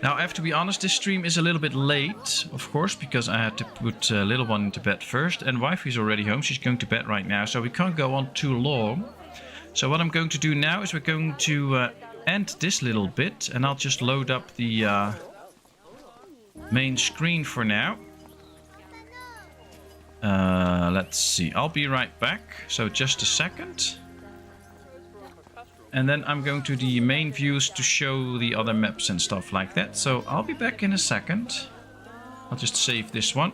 Now, I have to be honest, this stream is a little bit late, of course, because I had to put little one into bed first, and wifey's already home. She's going to bed right now, so we can't go on too long. So what I'm going to do now is we're going to end this little bit, and I'll just load up the main screen for now. Let's see, I'll be right back, so just a second. and then I'm going to the main views to show the other maps and stuff like that. So I'll be back in a second. I'll just save this one.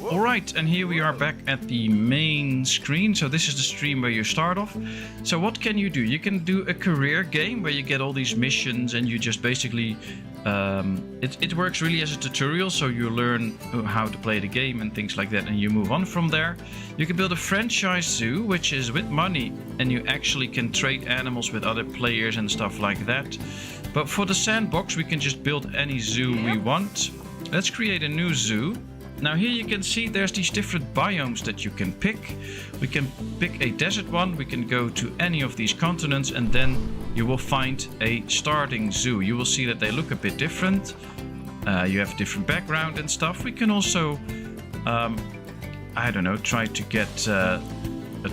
Alright, and here we are back at the main screen. So this is the stream where you start off. So what can you do? You can do a career game where you get all these missions and you just basically... it works really as a tutorial, so you learn how to play the game and things like that, and you move on from there. You can build a franchise zoo, which is with money, and you actually can trade animals with other players and stuff like that. But for the sandbox, we can just build any zoo we want. Let's create a new zoo. Now here you can see there's these different biomes that you can pick. We can pick a desert one, we can go to any of these continents, and then you will find a starting zoo. You will see that they look a bit different. You have different background and stuff. We can also, I don't know, try to get a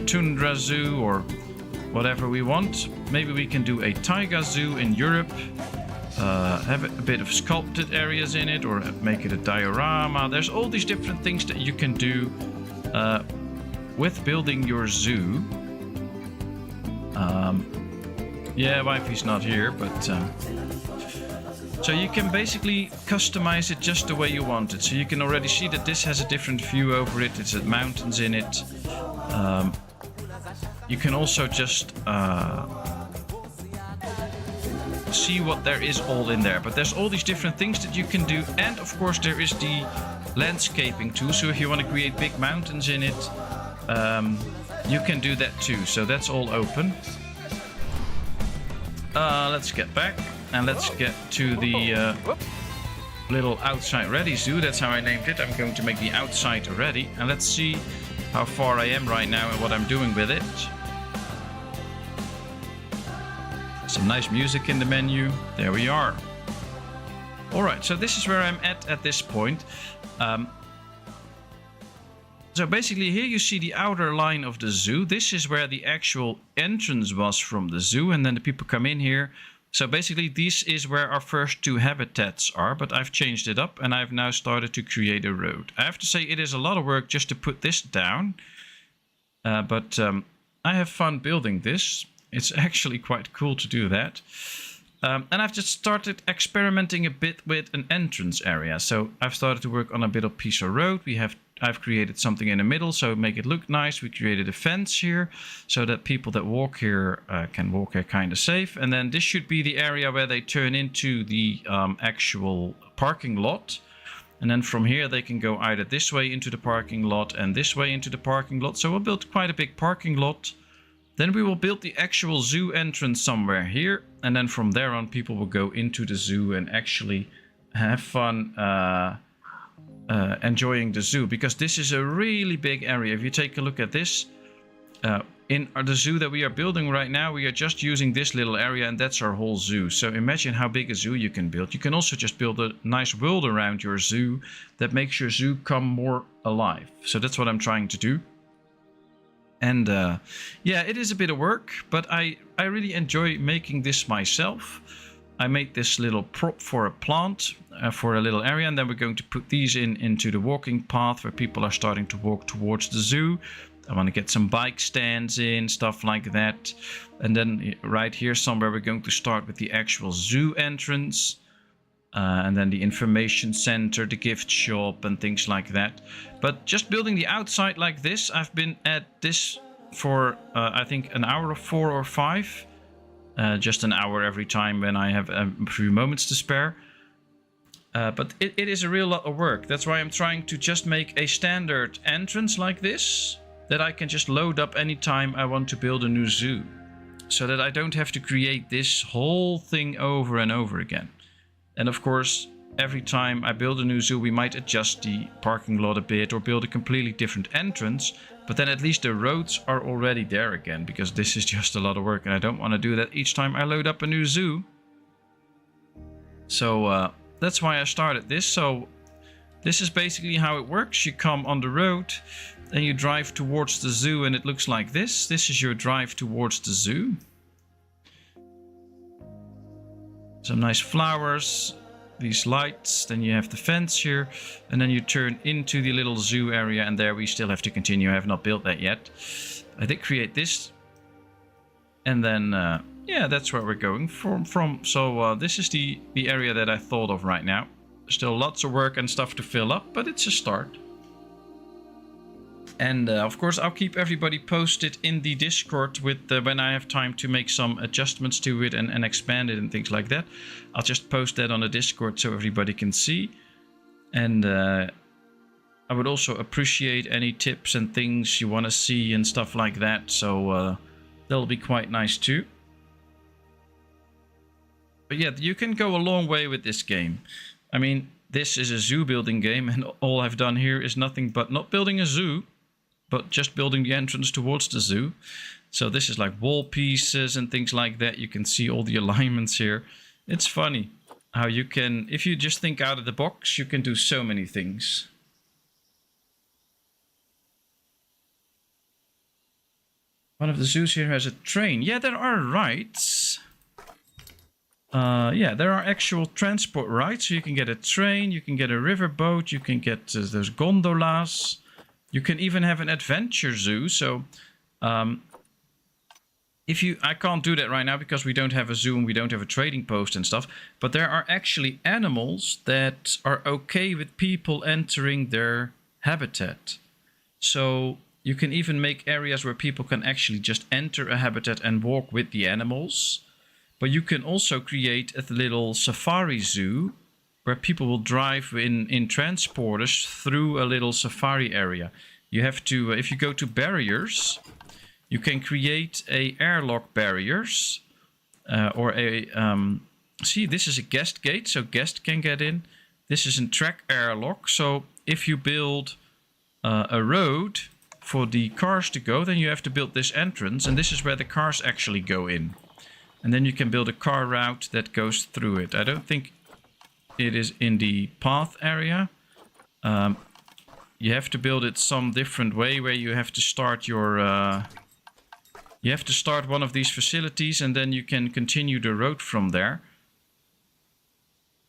tundra zoo or whatever we want. Maybe we can do a taiga zoo in Europe. Have a bit of sculpted areas in it, or make it a diorama. There's all these different things that you can do with building your zoo. Yeah, wifey's not here, but so you can basically customize it just the way you want it. So you can already see that this has a different view over it. It's mountains in it. You can also just see what there is all in there, but there's all these different things that you can do, and of course there is the landscaping too. So if you want to create big mountains in it, you can do that too. So that's all open. Let's get back and let's get to the little outside ready zoo. That's how I named it. I'm going to make the outside ready, and let's see how far I am right now and what I'm doing with it. Some nice music in the menu. There we are. Alright, so this is where I'm at this point. So basically here you see the outer line of the zoo. This is where the actual entrance was from the zoo, and then the people come in here. So basically this is where our first two habitats are, but I've changed it up and I've now started to create a road. I have to say it is a lot of work just to put this down, but I have fun building this. It's actually quite cool to do that. And I've just started experimenting a bit with an entrance area. So I've started to work on a bit of piece of road. I've created something in the middle, so make it look nice. We created a fence here so that people that walk here can walk here kind of safe. And then this should be the area where they turn into the actual parking lot. And then from here they can go either this way into the parking lot and this way into the parking lot. So we'll build quite a big parking lot. Then we will build the actual zoo entrance somewhere here. And then from there on, people will go into the zoo and actually have fun enjoying the zoo. Because this is a really big area. If you take a look at this, in the zoo that we are building right now, we are just using this little area, and that's our whole zoo. So imagine how big a zoo you can build. You can also just build a nice world around your zoo that makes your zoo come more alive. So that's what I'm trying to do. And yeah, it is a bit of work, but I really enjoy making this myself. I made this little prop for a plant, for a little area, and then we're going to put these into the walking path where people are starting to walk towards the zoo. I want to get some bike stands in, stuff like that. And then right here somewhere we're going to start with the actual zoo entrance. And then the information center, the gift shop and things like that. But just building the outside like this, I've been at this for I think an hour or 4 or 5. Just an hour every time when I have a few moments to spare. But it is a real lot of work. That's why I'm trying to just make a standard entrance like this, that I can just load up anytime I want to build a new zoo. So that I don't have to create this whole thing over and over again. And of course, every time I build a new zoo, we might adjust the parking lot a bit or build a completely different entrance. But then at least the roads are already there again, because this is just a lot of work and I don't want to do that each time I load up a new zoo. So that's why I started this. So this is basically how it works. You come on the road and you drive towards the zoo, and it looks like this. This is your drive towards the zoo. Some nice flowers, these lights, then you have the fence here, and then you turn into the little zoo area, and there we still have to continue. I have not built that yet. I did create this, and then yeah, that's where we're going from. So this is the area that I thought of right now. Still lots of work and stuff to fill up, but it's a start. And of course, I'll keep everybody posted in the Discord with when I have time to make some adjustments to it and expand it and things like that. I'll just post that on the Discord so everybody can see. And I would also appreciate any tips and things you want to see and stuff like that. So that'll be quite nice too. But yeah, you can go a long way with this game. I mean, this is a zoo building game, and all I've done here is nothing but not building a zoo, but just building the entrance towards the zoo. So this is like wall pieces and things like that. You can see all the alignments here. It's funny how you can, if you just think out of the box, you can do so many things. One of the zoos here has a train. Yeah, there are rides. Yeah, there are actual transport rides. So you can get a train, you can get a river boat, you can get those gondolas. You can even have an adventure zoo. So if you, I can't do that right now because we don't have a zoo and we don't have a trading post and stuff. But there are actually animals that are okay with people entering their habitat. So you can even make areas where people can actually just enter a habitat and walk with the animals. But you can also create a little safari zoo where people will drive in transporters through a little safari area. You have to, if you go to barriers, you can create a airlock barriers or a, see, this is a guest gate, so guest can get in. This is a track airlock, so if you build a road for the cars to go, then you have to build this entrance, and this is where the cars actually go in. And then you can build a car route that goes through it. I don't think it is in the path area. You have to build it some different way where you have to start your... you have to start one of these facilities and then you can continue the road from there.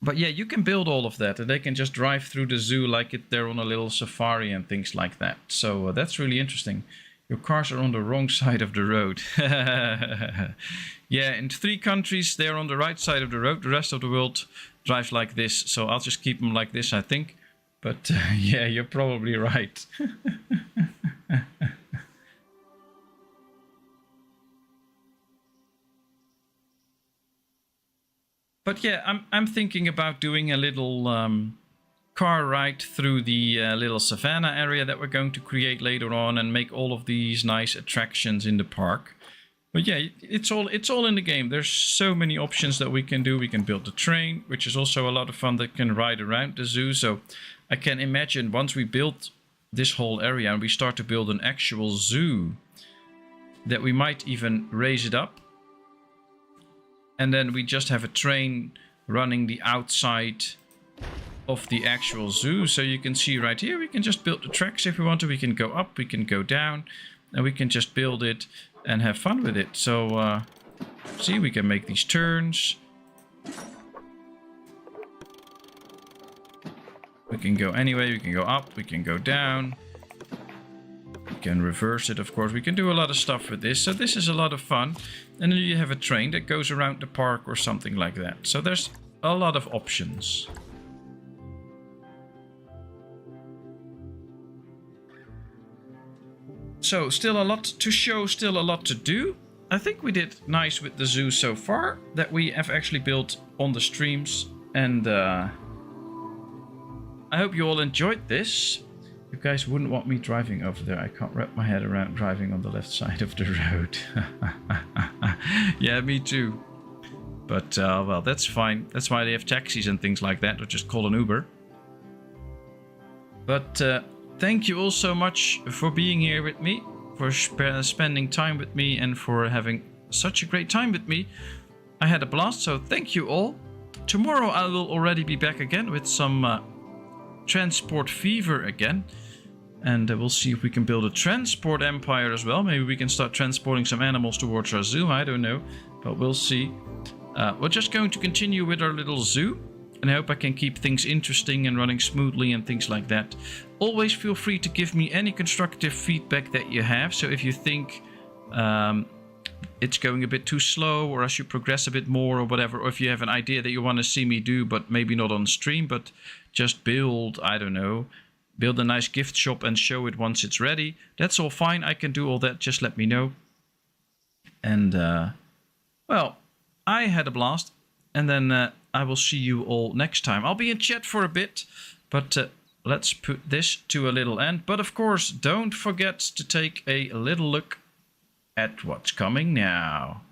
But yeah, you can build all of that and they can just drive through the zoo like they're on a little safari and things like that. So that's really interesting. Your cars are on the wrong side of the road. Yeah, in 3 countries, they're on the right side of the road. The rest of the world drives like this. So I'll just keep them like this, I think. But yeah, you're probably right. But yeah, I'm thinking about doing a little car ride through the little savannah area that we're going to create later on and make all of these nice attractions in the park. But yeah, it's all in the game. There's so many options that we can do. We can build a train, which is also a lot of fun, that can ride around the zoo. So I can imagine once we build this whole area and we start to build an actual zoo, that we might even raise it up. And then we just have a train running the outside of the actual zoo. So you can see right here, we can just build the tracks if we want to. We can go up, we can go down, and we can just build it and have fun with it. So see, we can make these turns. We can go anyway, we can go up, we can go down. We can reverse it, of course. We can do a lot of stuff with this. So this is a lot of fun. And then you have a train that goes around the park or something like that. So there's a lot of options. So still a lot to show, still a lot to do. I think we did nice with the zoo so far, that we have actually built on the streams. And I hope you all enjoyed this. You guys wouldn't want me driving over there. I can't wrap my head around driving on the left side of the road. Yeah, me too. But, well, that's fine. That's why they have taxis and things like that, or just call an Uber. But thank you all so much for being here with me, for spending time with me, and for having such a great time with me. I had a blast, so thank you all. Tomorrow I will already be back again with some transport fever again. And we'll see if we can build a transport empire as well. Maybe we can start transporting some animals towards our zoo. I don't know, but we'll see. We're just going to continue with our little zoo. And I hope I can keep things interesting and running smoothly and things like that. Always feel free to give me any constructive feedback that you have. So if you think it's going a bit too slow, or I should progress a bit more or whatever, or if you have an idea that you want to see me do, but maybe not on stream, but just build, I don't know, build a nice gift shop and show it once it's ready. That's all fine. I can do all that. Just let me know. And, well, I had a blast. And then I will see you all next time. I'll be in chat for a bit, but let's put this to a little end. But of course, don't forget to take a little look at what's coming now.